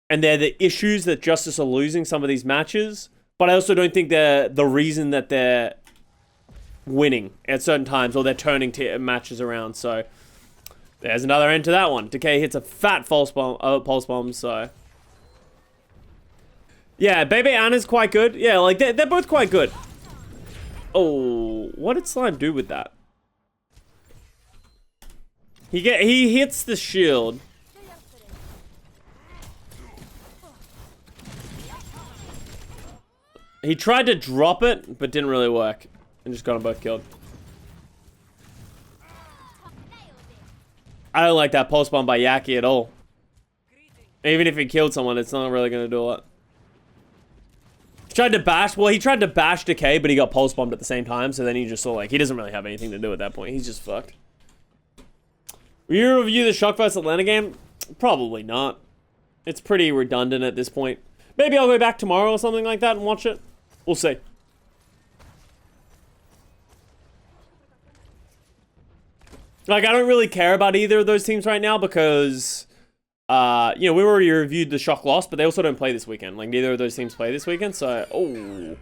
Speaker 1: and they're the issues that Justice are losing some of these matches. But I also don't think they're the reason that they're winning at certain times, or they're turning matches around. So there's another end to that one. Decay hits a fat pulse bomb. So yeah, Bebe Anna's quite good. Yeah, like they're both quite good. Oh, what did Slime do with that? He hits the shield. He tried to drop it, but didn't really work. And just got them both killed. I don't like that pulse bomb by Yaki at all. Even if he killed someone, it's not really going to do a lot. He tried to bash. Well, he tried to bash Decay, but he got pulse bombed at the same time. So then he just saw, like, he doesn't really have anything to do at that point. He's just fucked. Will you review the Shock vs Atlanta game? Probably not. It's pretty redundant at this point. Maybe I'll go back tomorrow or something like that and watch it. We'll see. Like, I don't really care about either of those teams right now because, you know, we already reviewed the Shock loss, but they also don't play this weekend. Like, neither of those teams play this weekend, so, oh.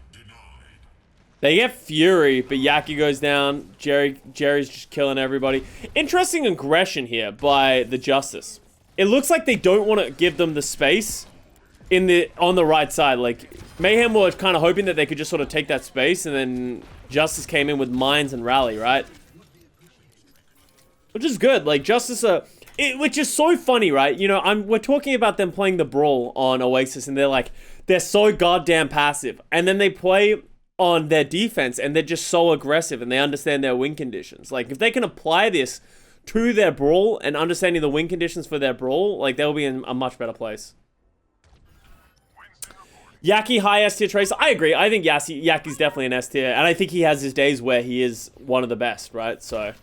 Speaker 1: They get Fury, but Yaki goes down. Jerry's just killing everybody. Interesting aggression here by the Justice. It looks like they don't want to give them the space on the right side. Like, Mayhem was kind of hoping that they could just sort of take that space, and then Justice came in with Mines and Rally, right? Which is good. Like, Justice which is so funny, right? You know, we're talking about them playing the Brawl on Oasis, and they're so goddamn passive. And then they play on their defense, and they're just so aggressive, and they understand their win conditions. Like, if they can apply this to their Brawl and understanding the win conditions for their Brawl, like, they'll be in a much better place. Yaki high S tier Tracer. I agree. I think Yaki's definitely an S tier, and I think he has his days where he is one of the best, right? So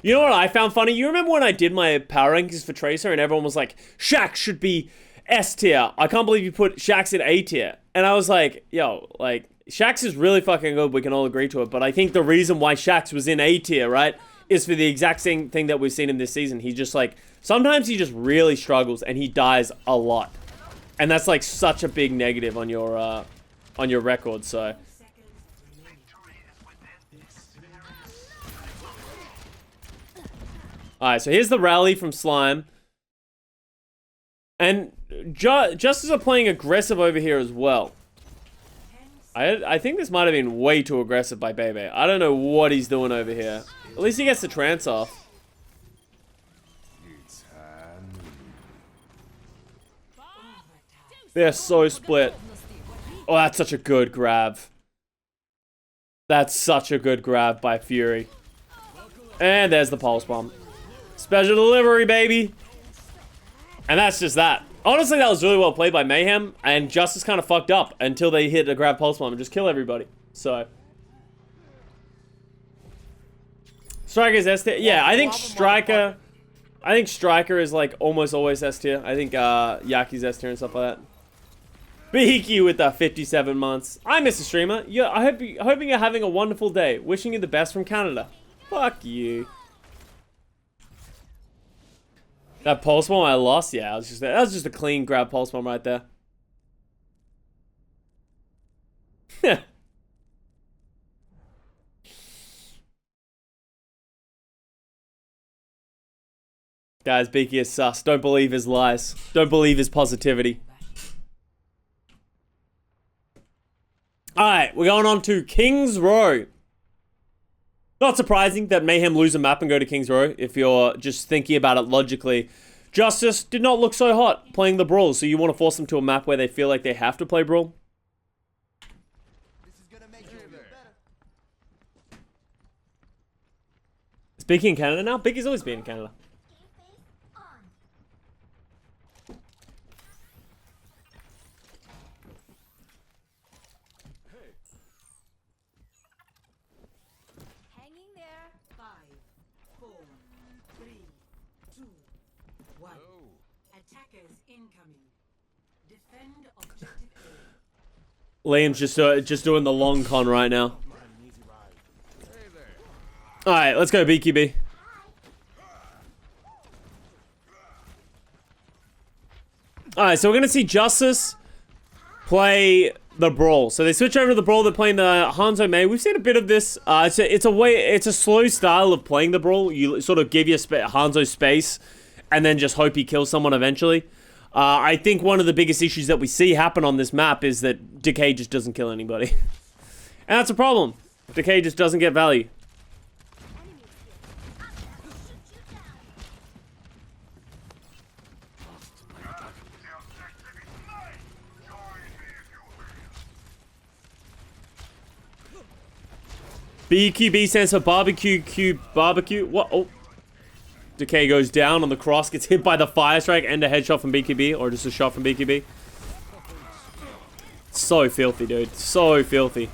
Speaker 1: you know what I found funny? You remember when I did my power rankings for Tracer and everyone was like, Shax should be S tier. I can't believe you put Shax in A tier. And I was like, yo, like, Shax is really fucking good. We can all agree to it. But I think the reason why Shax was in A tier, right, is for the exact same thing that we've seen in this season. He just, like, sometimes he just really struggles and he dies a lot. And that's, like, such a big negative on your record, so. Alright, so here's the rally from Slime. And Justice are playing aggressive over here as well. I think this might have been way too aggressive by Bebe. I don't know what he's doing over here. At least he gets the trance off. They're so split. Oh, that's such a good grab. That's such a good grab by Fury. And there's the pulse bomb. Special delivery, baby. And that's just that. Honestly, that was really well played by Mayhem, and Justice kind of fucked up until they hit a grab pulse bomb and just kill everybody. So Striker's S tier. Yeah, I think Striker is like almost always S tier. I think Yaki's S tier and stuff like that. Beaky with the 57 months. I miss a streamer. Yeah, hoping you're having a wonderful day. Wishing you the best from Canada. Fuck you. That pulse bomb I lost, yeah, that was just a clean grab pulse bomb right there. Guys, Beaky is sus. Don't believe his lies. Don't believe his positivity. Alright, we're going on to King's Row. Not surprising that Mayhem lose a map and go to King's Row if you're just thinking about it logically. Justice did not look so hot playing the Brawl, so you want to force them to a map where they feel like they have to play Brawl.
Speaker 3: This is gonna make you better.
Speaker 1: Is Beaky in Canada now? Beaky's always been in Canada.
Speaker 4: Hanging there.
Speaker 2: 5, 4, 3, 2, 1. Attackers incoming. Defend objective A.
Speaker 1: Liam's just doing the long con right now. Alright, let's go BQB. Alright, so we're gonna see Justice play the Brawl. So they switch over to the Brawl, they're playing the Hanzo Mei. We've seen a bit of this. It's a slow style of playing the Brawl. You sort of give your Hanzo space and then just hope he kills someone eventually. I think one of the biggest issues that we see happen on this map is that Decay just doesn't kill anybody. And that's a problem. Decay just doesn't get value. BQB stands for barbecue cube barbecue. What? Oh. Decay goes down on the cross, gets hit by the fire strike and a headshot from BQB, or just a shot from BQB. So filthy, dude. So filthy.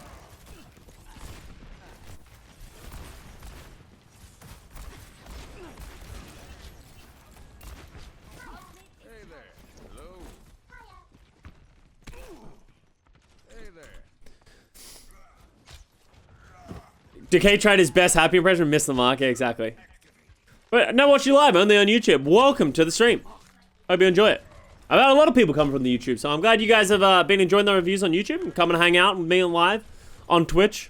Speaker 3: Hey there. Hello. Hey there.
Speaker 1: Decay tried his best happy impression, missed the mark. Yeah, exactly. But now watch you live, only on YouTube. Welcome to the stream. Hope you enjoy it. I've had a lot of people come from the YouTube, so I'm glad you guys have been enjoying the reviews on YouTube and come and hang out with me on live on Twitch.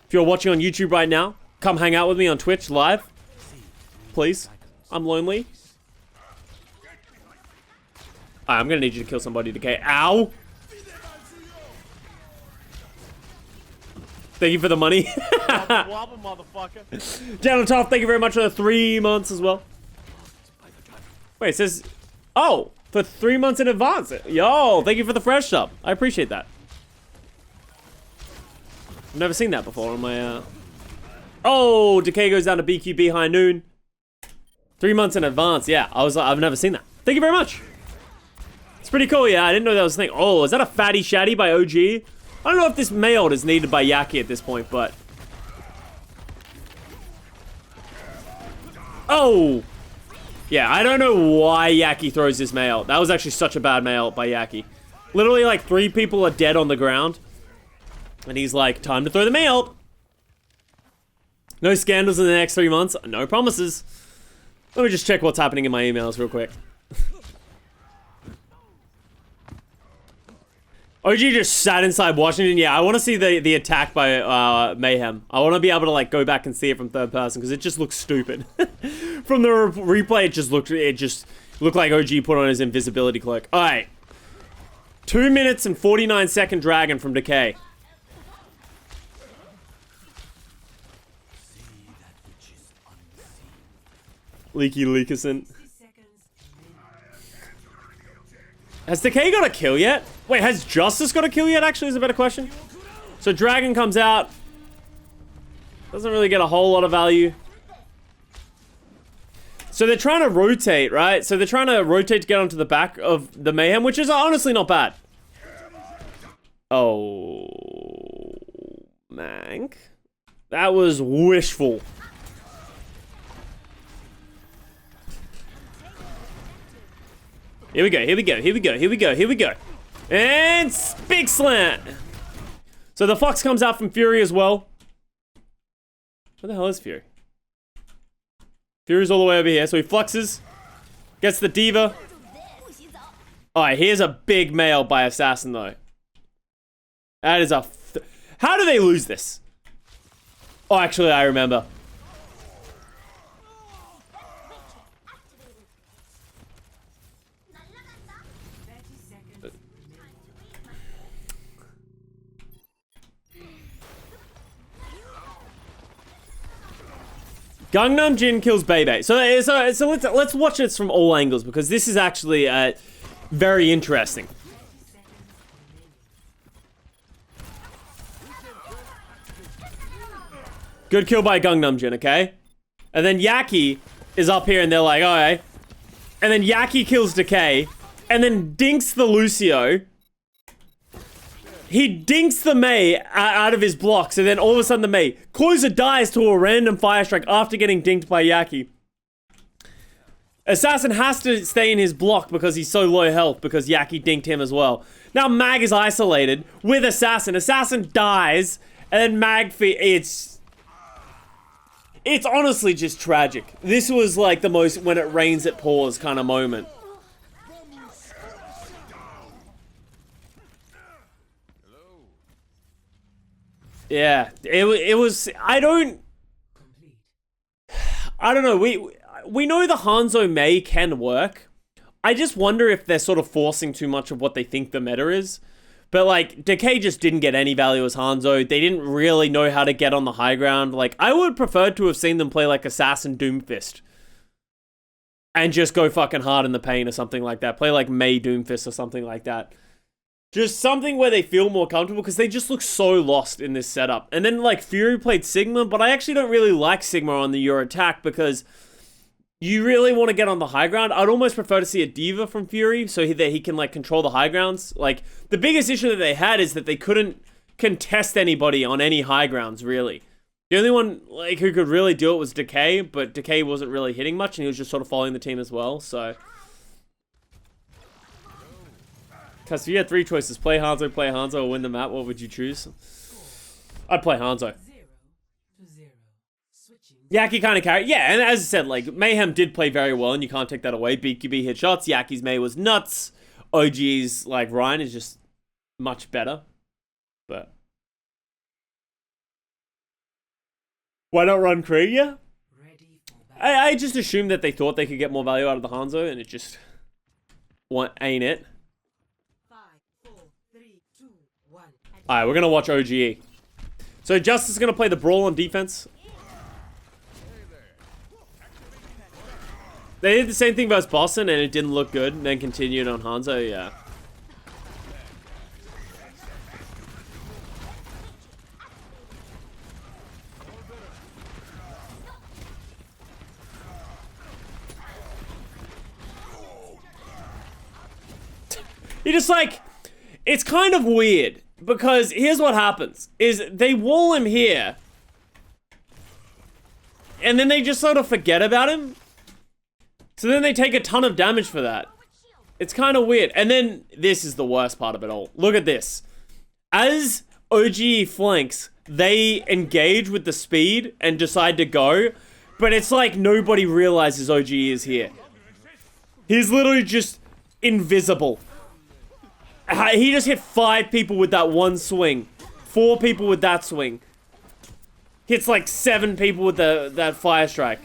Speaker 1: If you're watching on YouTube right now, come hang out with me on Twitch live. Please. I'm lonely. Alright, I'm gonna need you to kill somebody, Decay. Ow! Thank you for the money.
Speaker 5: Wobble, motherfucker.
Speaker 1: Down Tough, thank you very much for the 3 months as well. Wait, it says... Oh, for 3 months in advance. Yo, thank you for the fresh sub. I appreciate that. I've never seen that before on my... Oh, Decay goes down to BQB high noon. 3 months in advance, yeah. I've never seen that. Thank you very much. It's pretty cool, yeah. I didn't know that was a thing. Oh, is that a fatty shatty by OG? I don't know if this mailed is needed by Yaki at this point, but... Oh! Yeah, I don't know why Yaki throws this mail. That was actually such a bad mail by Yaki. Literally, like, 3 people are dead on the ground. And he's like, time to throw the mail. No scandals in the next 3 months. No promises. Let me just check what's happening in my emails real quick. OG just sat inside Washington. Yeah, I want to see the attack by Mayhem. I want to be able to like go back and see it from third person because it just looks stupid. From the replay, it just looked like OG put on his invisibility cloak. All right, 2 minutes and 49-second dragon from Decay. Leaky Leakerson.
Speaker 2: 60 seconds remaining.
Speaker 1: Has Decay got a kill yet? Wait, has Justice got a kill yet, actually, is a better question. So Dragon comes out. Doesn't really get a whole lot of value. So they're trying to rotate, right? So they're trying to rotate to get onto the back of the Mayhem, which is honestly not bad. Oh, Mank. That was wishful. Here we go, here we go, here we go, here we go, here we go. And big slant. So the Fox comes out from Fury as well. Where the hell is Fury? Fury's all the way over here, so he fluxes. Gets the Diva. Alright, here's a big mail by Assassin though. That is a... How do they lose this? Oh, actually, I remember. Gangnam Jin kills Bebe. So let's watch this from all angles because this is actually very interesting. Good kill by Gangnam Jin, okay? And then Yaki is up here and they're like, alright. And then Yaki kills Decay. And then dinks the Lucio. He dinks the Mei out of his blocks, and then all of a sudden the Mei. Closer dies to a random fire strike after getting dinked by Yaki. Assassin has to stay in his block because he's so low health because Yaki dinked him as well. Now Mag is isolated with Assassin. Assassin dies, and then Mag it's honestly just tragic. This was like the most when it rains it pours kind of moment. Yeah, it was. I don't know. We know the Hanzo Mei can work. I just wonder if they're sort of forcing too much of what they think the meta is. But like, Decay just didn't get any value as Hanzo. They didn't really know how to get on the high ground. Like, I would prefer to have seen them play like Assassin Doomfist. And just go fucking hard in the paint or something like that. Play like Mei Doomfist or something like that. Just something where they feel more comfortable because they just look so lost in this setup. And then like Fury played Sigma, but I actually don't really like Sigma on the Euro attack because you really want to get on the high ground. I'd almost prefer to see a Diva from Fury so that he can like control the high grounds. Like the biggest issue that they had is that they couldn't contest anybody on any high grounds really. The only one like who could really do it was Decay, but Decay wasn't really hitting much and he was just sort of following the team as well, so... Because if you had three choices, play Hanzo, or win the map, what would you choose? I'd play Hanzo.
Speaker 2: 0-0. Switching.
Speaker 1: Yaki kind of carried. Yeah, and as I said, like, Mayhem did play very well, and you can't take that away. BQB hit shots, Yaki's Mei was nuts. OG's, like, Ryan is just much better. But... why not run Krieg?
Speaker 2: Ready for battle.
Speaker 1: I just assumed that they thought they could get more value out of the Hanzo, and it just... ain't it.
Speaker 2: 5, 4, 3, 2, 1.
Speaker 1: Alright, we're gonna watch OGE. So Justice is gonna play the Brawl on defense. They did the same thing versus Boston and it didn't look good, and then continued on Hanzo, yeah. You just like, it's kind of weird because here's what happens is they wall him here and then they just sort of forget about him. So then they take a ton of damage for that. It's kind of weird. And then this is the worst part of it all. Look at this. As OGE flanks, they engage with the speed and decide to go, but it's like nobody realizes OGE is here. He's literally just invisible. He just hit 5 people with that one swing. 4 people with that swing. Hits like 7 people with that fire strike.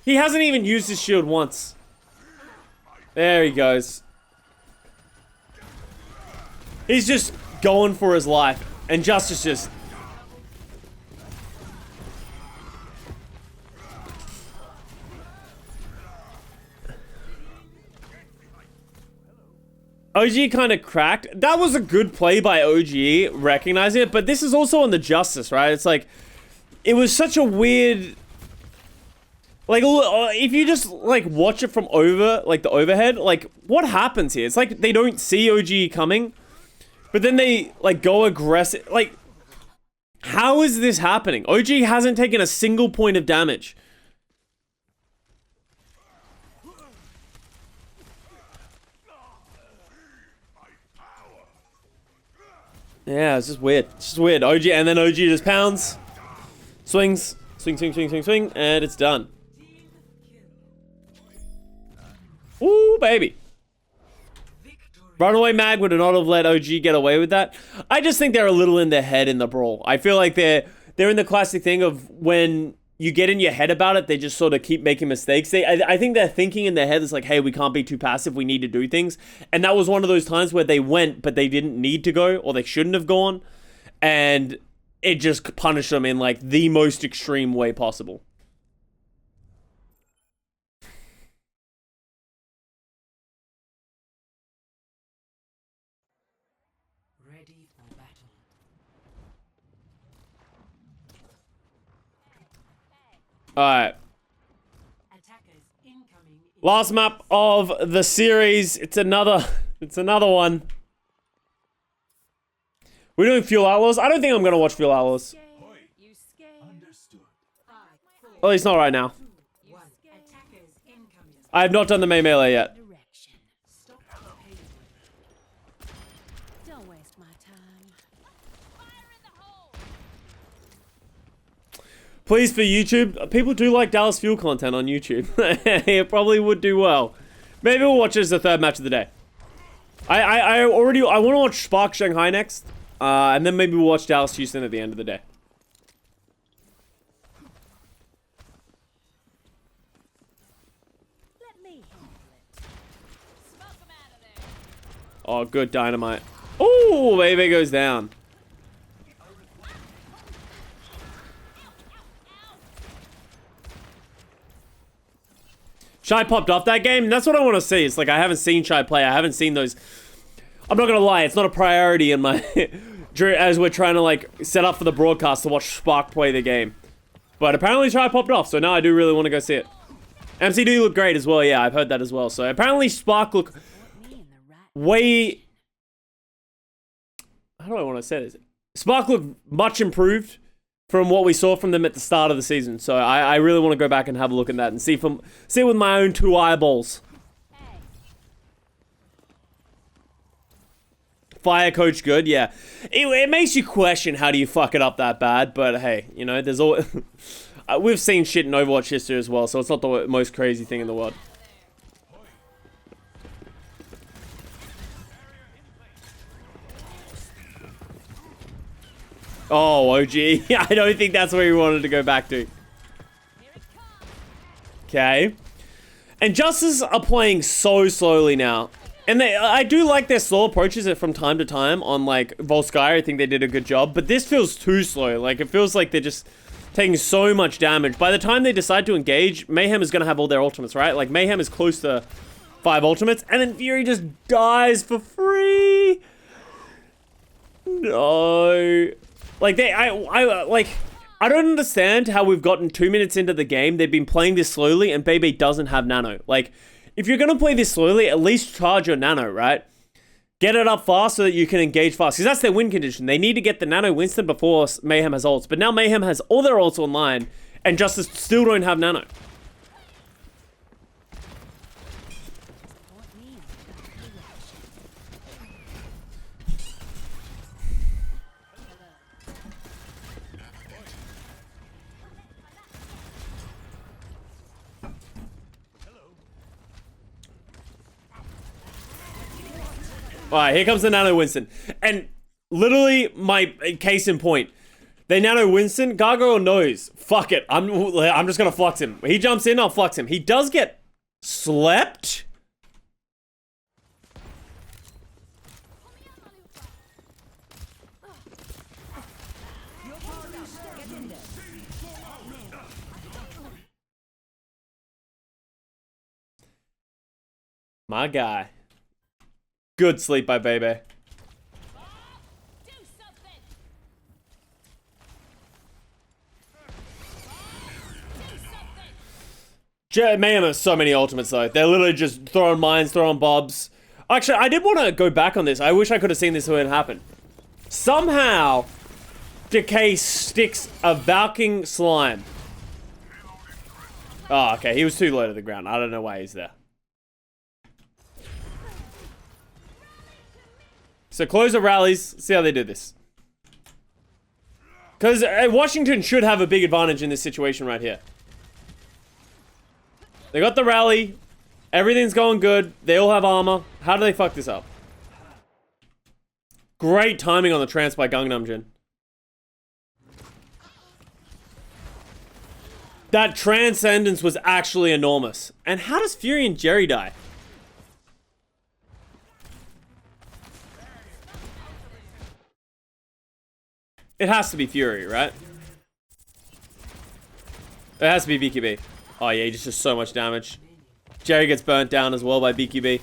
Speaker 1: He hasn't even used his shield once. There he goes. He's just going for his life. And Justice just... OG kind of cracked. That was a good play by OG, recognizing it, but this is also on the Justice, right? It's like, it was such a weird... like, if you just, like, watch it from over, like, the overhead, like, what happens here? It's like they don't see OG coming, but then they, like, go aggressive. Like, how is this happening? OG hasn't taken a single point of damage. Yeah, it's just weird. It's just weird. OG, and then OG just pounds. Swings. Swing, swing, swing, swing, swing. And it's done. Ooh, baby. Runaway Mag would not have let OG get away with that. I just think they're a little in their head in the brawl. I feel like they're in the classic thing of when you get in your head about it, they just sort of keep making mistakes. I think they're thinking in their head, it's like, hey, we can't be too passive. We need to do things. And that was one of those times where they went, but they didn't need to go, or they shouldn't have gone. And it just punished them in like the most extreme way possible. Alright.
Speaker 2: Attackers incoming.
Speaker 1: Last map of the series. It's another one. We're doing Fuel Outlaws. I don't think I'm gonna watch Fuel Outlaws.
Speaker 4: You scared?
Speaker 1: At least not right now.
Speaker 2: One. Attackers incoming.
Speaker 1: I have not done the main melee yet.
Speaker 4: Direction.
Speaker 2: Stop the payload.
Speaker 4: Don't waste my time. Fire in the hole.
Speaker 1: Please, for YouTube, people do like Dallas Fuel content on YouTube. It probably would do well. Maybe we'll watch it as the third match of the day. I want to watch Spark Shanghai next. And then maybe we'll watch Dallas Houston at the end of the day.
Speaker 4: Let me handle it. Smoke 'em out of there.
Speaker 1: Oh, good dynamite. Oh, baby goes down. Shy popped off that game. That's what I want to see. It's like I haven't seen Shy play. I haven't seen those. I'm not gonna lie. It's not a priority in my as we're trying to like set up for the broadcast to watch Spark play the game. But apparently Shy popped off, so now I do really want to go see it. MCD looked great as well. Yeah, I've heard that as well. So apparently Spark look
Speaker 4: Me in the right.
Speaker 1: way. How do I want to say this? Spark looked much improved from what we saw from them at the start of the season. So I really want to go back and have a look at that and see it with my own two eyeballs.
Speaker 4: Hey.
Speaker 1: Fire coach good, yeah. It makes you question how do you fuck it up that bad, but hey, you know, there's all we've seen shit in Overwatch history as well, so it's not the most crazy thing in the world. Oh, OG. I don't think that's where you wanted to go back to. Okay. And Justice are playing so slowly now. And I do like their slow approaches from time to time on like Volskaya. I think they did a good job. But this feels too slow. Like it feels like they're just taking so much damage. By the time they decide to engage, Mayhem is going to have all their ultimates, right? Like Mayhem is close to 5 ultimates. And then Fury just dies for free. No. Like I don't understand how we've gotten 2 minutes into the game. They've been playing this slowly and Bebe doesn't have nano. Like, if you're going to play this slowly, at least charge your nano, right? Get it up fast so that you can engage fast. Because that's their win condition. They need to get the nano Winston before Mayhem has ults. But now Mayhem has all their ults online and Justice still don't have nano.
Speaker 4: Point me in the right direction.
Speaker 1: Alright, here comes the nano Winston. And literally, my case in point. They nano Winston, Gargoyle knows. Fuck it, I'm just gonna flux him. He jumps in, I'll flux him. He does get slept. My guy. Good sleep by Bebe.
Speaker 4: Do something.
Speaker 1: Mayhem has so many ultimates though. They're literally just throwing mines, throwing bobs. Actually, I did want to go back on this. I wish I could have seen this when it happened. Somehow, Decay sticks a Valking slime. Oh, okay. He was too low to the ground. I don't know why he's there. So closer rallies. See how they do this. Because Washington should have a big advantage in this situation right here. They got the rally. Everything's going good. They all have armor. How do they fuck this up? Great timing on the trance by Gangnam Jin. That transcendence was actually enormous. And how does Fury and Jerry die? It has to be Fury, right? It has to be BQB. Oh yeah, he just does so much damage. Jerry gets burnt down as well by BQB.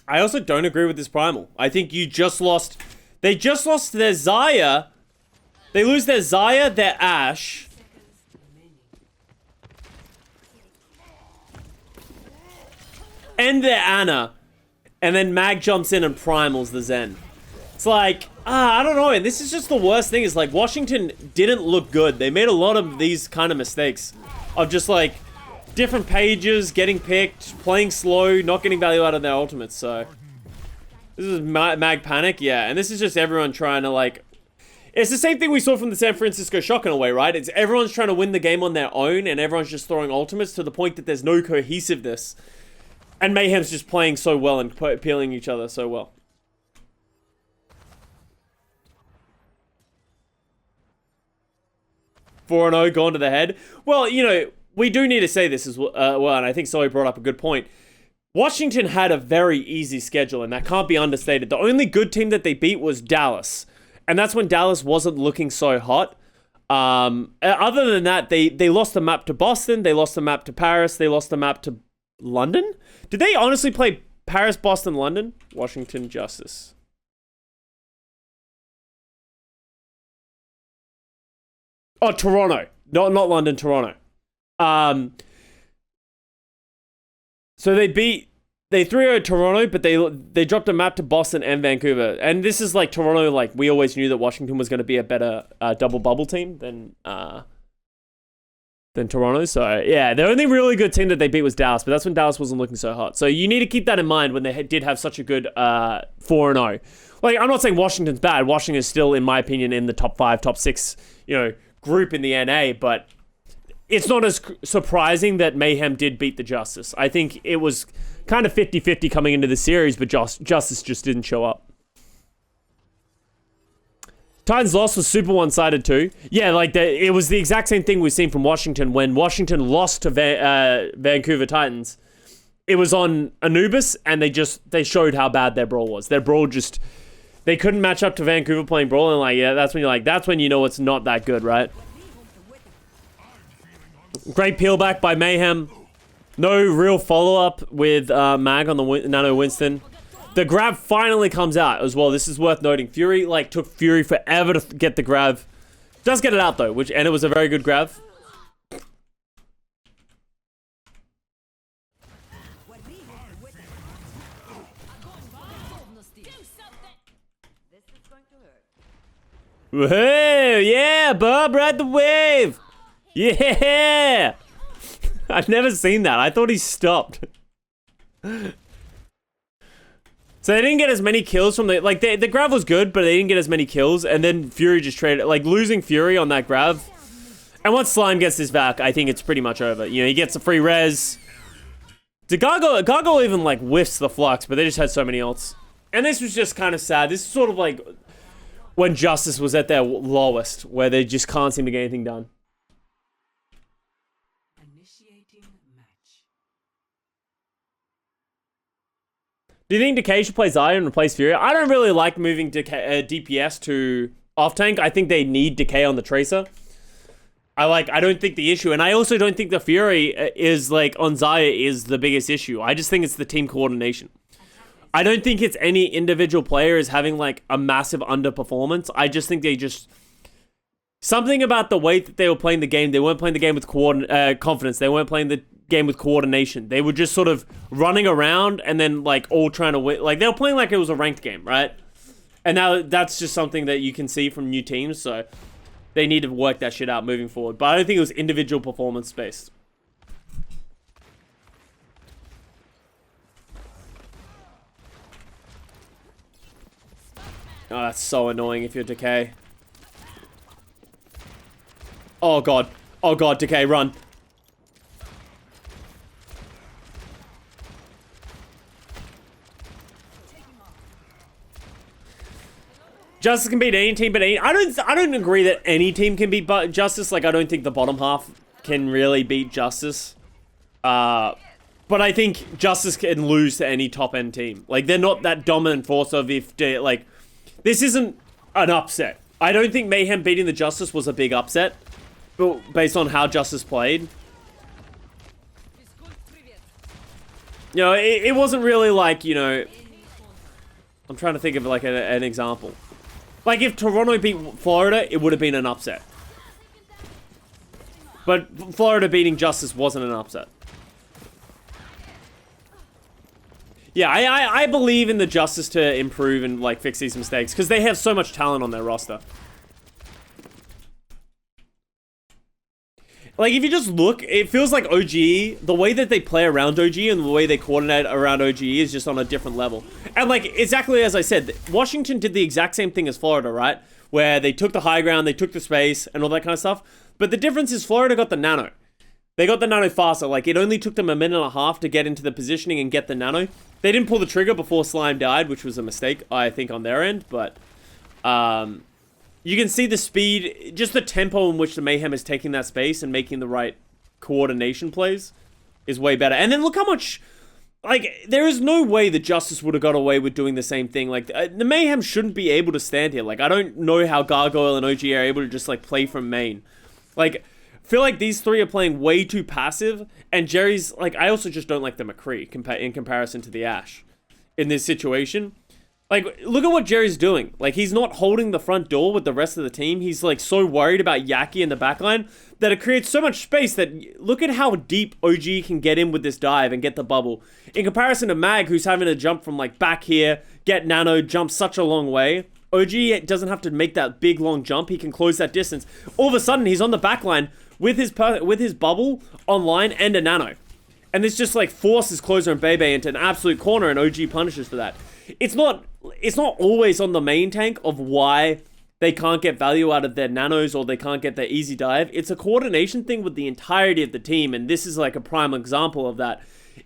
Speaker 1: I also don't agree with this primal. I think you just lost... They just lost their Zarya They lose their Zarya, their Ashe. And their Ana. And then Mag jumps in and primals the Zen. It's like, I don't know. And this is just the worst thing is like Washington didn't look good. They made a lot of these kind of mistakes of just like different pages, getting picked, playing slow, not getting value out of their ultimates. So this is Mag panic. Yeah. And this is just everyone trying to like, it's the same thing we saw from the San Francisco Shock in a way, right? It's everyone's trying to win the game on their own and everyone's just throwing ultimates to the point that there's no cohesiveness. And Mayhem's just playing so well and appealing each other so well. 4-0 gone to the head. Well, you know, we do need to say this as well, and I think Zoe brought up a good point. Washington had a very easy schedule, and that can't be understated. The only good team that they beat was Dallas, and that's when Dallas wasn't looking so hot. Other than that, they lost the map to Boston, they lost the map to Paris, they lost the map to London? Did they honestly play Paris, Boston, London? Washington Justice. Oh, Toronto. Not London, Toronto. So they 3-0 Toronto, but they dropped a map to Boston and Vancouver. And this is like Toronto, like we always knew that Washington was going to be a better double bubble team than Toronto. So yeah, the only really good team that they beat was Dallas, but that's when Dallas wasn't looking so hot. So you need to keep that in mind when they did have such a good 4-0. Like, I'm not saying Washington's bad. Washington is still, in my opinion, in the top 5, top 6, you know, group in the NA, but it's not as surprising that Mayhem did beat the Justice. I think it was kind of 50-50 coming into the series, but Justice just didn't show up. Titans' loss was super one-sided too. Yeah, like it was the exact same thing we've seen from Washington. When Washington lost to Vancouver Titans, it was on Anubis, and they showed how bad their brawl was. Their brawl just... They couldn't match up to Vancouver playing brawl, and like, yeah, that's when you know it's not that good, right? Great peel back by Mayhem. No real follow-up with Mag on the Nano Winston. The grab finally comes out as well. This is worth noting. Fury, like, took Fury forever to get the grab. Does get it out, though, and it was a very good grab. Whoa, yeah, Bob, ride the wave. Yeah. I've never seen that. I thought he stopped. So they didn't get as many kills from the grab was good, but they didn't get as many kills. And then Fury just traded, like, losing Fury on that grab. And once Slime gets this back, I think it's pretty much over. You know, he gets a free res. Gargo even, like, whiffs the flux, but they just had so many ults. And this was just kind of sad. This is sort of like when Justice was at their lowest, where they just can't seem to get anything done.
Speaker 2: Initiating match.
Speaker 1: Do you think Decay should play Zarya and replace Fury? I don't really like moving DPS to off-tank. I think they need Decay on the Tracer. I don't think the issue, and I also don't think the Fury is, like, on Zarya is the biggest issue. I just think it's the team coordination. I don't think it's any individual player is having, like, a massive underperformance. I just think something about the way that they were playing the game, they weren't playing the game with confidence. They weren't playing the game with coordination. They were just sort of running around and then, like, all trying to win. Like, they were playing like it was a ranked game, right? And now that's just something that you can see from new teams, so they need to work that shit out moving forward. But I don't think it was individual performance based. Oh, that's so annoying if you're Decay. Oh god. Oh god, Decay, run. Justice can beat any team, but I don't agree that any team can beat Justice. Like, I don't think the bottom half can really beat Justice. But I think Justice can lose to any top end team. Like, they're not that dominant force of if they, like, this isn't an upset. I don't think Mayhem beating the Justice was a big upset, but based on how Justice played. You know, it wasn't really like, you know, I'm trying to think of like an example. Like, if Toronto beat Florida, it would have been an upset. But Florida beating Justice wasn't an upset. Yeah, I believe in the Justice to improve and, like, fix these mistakes, because they have so much talent on their roster. Like, if you just look, it feels like OG, the way that they play around OG and the way they coordinate around OG is just on a different level. And, like, exactly as I said, Washington did the exact same thing as Florida, right? Where they took the high ground, they took the space, and all that kind of stuff. But the difference is Florida got the nano. They got the nano faster. Like, it only took them a minute and a half to get into the positioning and get the nano. They didn't pull the trigger before Slime died, which was a mistake, I think, on their end. But, you can see the speed, just the tempo in which the Mayhem is taking that space and making the right coordination plays is way better. And then look how much, like, there is no way the Justice would have got away with doing the same thing. Like, the Mayhem shouldn't be able to stand here. Like, I don't know how Gargoyle and OG are able to just, like, play from main. Like, I feel like these three are playing way too passive, and Jerry's, like, I also just don't like the McCree in comparison to the Ash in this situation. Like, look at what Jerry's doing. Like, he's not holding the front door with the rest of the team. He's, like, so worried about Yaki in the backline that it creates so much space that look at how deep OG can get in with this dive and get the bubble. In comparison to Mag, who's having to jump from, like, back here, get nano, jump such a long way. OG doesn't have to make that big, long jump. He can close that distance. All of a sudden, he's on the backline with his bubble online and a nano. And this just, like, forces Closer and Bebe into an absolute corner, and OG punishes for that. It's not always on the main tank of why they can't get value out of their nanos or they can't get their easy dive. It's a coordination thing with the entirety of the team, and this is like a prime example of that.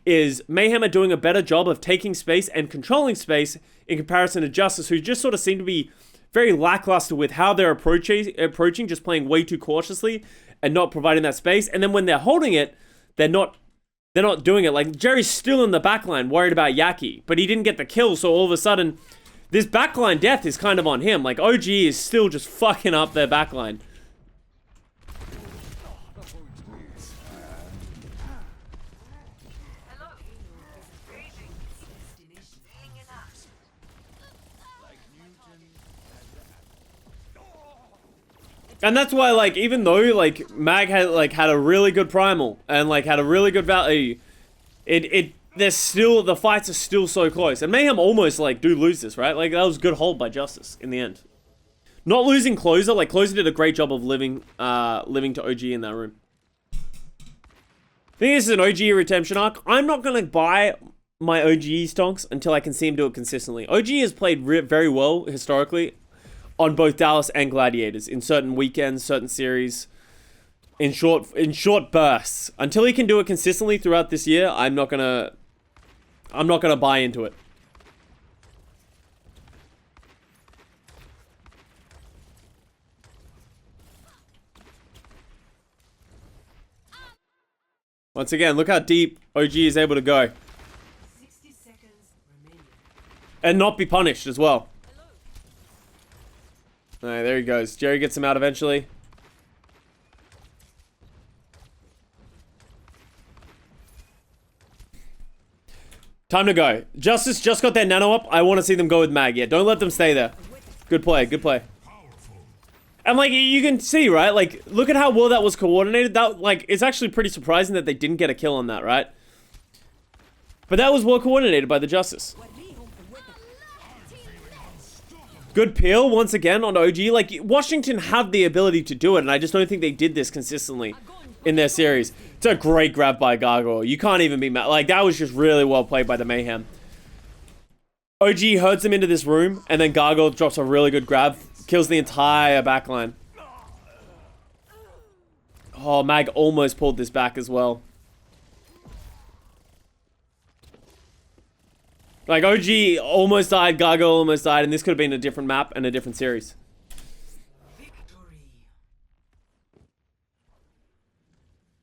Speaker 1: Is Mayhem are doing a better job of taking space and controlling space in comparison to Justice, who just sort of seem to be very lackluster with how they're approaching, just playing way too cautiously and not providing that space. And then when they're holding it, they're not doing it. Like, Jerry's still in the backline worried about Yaki, but he didn't get the kill, so all of a sudden, this backline death is kind of on him. Like, OG is still just fucking up their backline. And that's why, like, even though, like, Mag had a really good primal and, like, had a really good value, there's still, the fights are still so close. And Mayhem almost, like, do lose this, right? Like, that was a good hold by Justice in the end. Not losing Closer, like, Closer did a great job of living to OG in that room. I think this is an OG redemption arc. I'm not going to buy my OG stonks until I can see him do it consistently. OG has played very well, historically, on both Dallas and Gladiators in certain weekends, certain series, in short bursts. Until he can do it consistently throughout this year, I'm not gonna buy into it. Once again, look how deep OG is able to go.
Speaker 2: 60 seconds remaining.
Speaker 1: And not be punished as well. Alright, there he goes. Jerry gets him out eventually. Time to go. Justice just got their nano up. I want to see them go with Mag. Yeah, don't let them stay there. Good play, good play. And, like, you can see, right? Like, look at how well that was coordinated. That, like, it's actually pretty surprising that they didn't get a kill on that, right? But that was well coordinated by the Justice. Good peel, once again, on OG. Like, Washington have the ability to do it, and I just don't think they did this consistently in their series. It's a great grab by Gargoyle. You can't even be mad. Like, that was just really well played by the Mayhem. OG herds him into this room, and then Gargoyle drops a really good grab. Kills the entire backline. Oh, Mag almost pulled this back as well. Like, OG almost died, Gargoyle almost died, and this could have been a different map and a different series.
Speaker 2: Victory.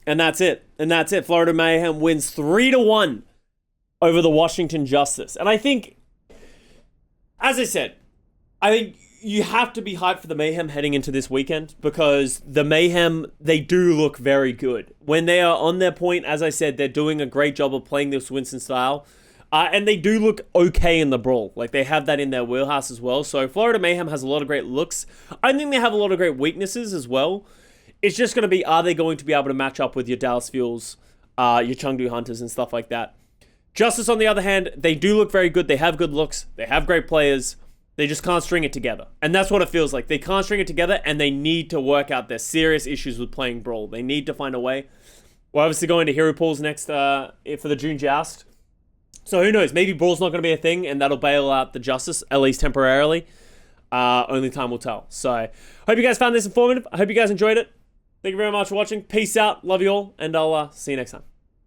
Speaker 1: And that's it. And that's it. Florida Mayhem wins 3-1 over the Washington Justice. And I think, as I said, I think you have to be hyped for the Mayhem heading into this weekend, because the Mayhem, they do look very good. When they are on their point, as I said, they're doing a great job of playing this Winston style. And they do look okay in the brawl. Like, they have that in their wheelhouse as well. So Florida Mayhem has a lot of great looks. I think they have a lot of great weaknesses as well. It's just going to be, are they going to be able to match up with your Dallas Fuels, your Chengdu Hunters and stuff like that? Justice, on the other hand, they do look very good. They have good looks. They have great players. They just can't string it together. And that's what it feels like. They can't string it together, and they need to work out their serious issues with playing Brawl. They need to find a way. We're obviously going to hero pools next for the June Joust. So who knows? Maybe Brawl's not going to be a thing, and that'll bail out the Justice, at least temporarily. Only time will tell. So, hope you guys found this informative. I hope you guys enjoyed it. Thank you very much for watching. Peace out. Love you all, and I'll see you next time.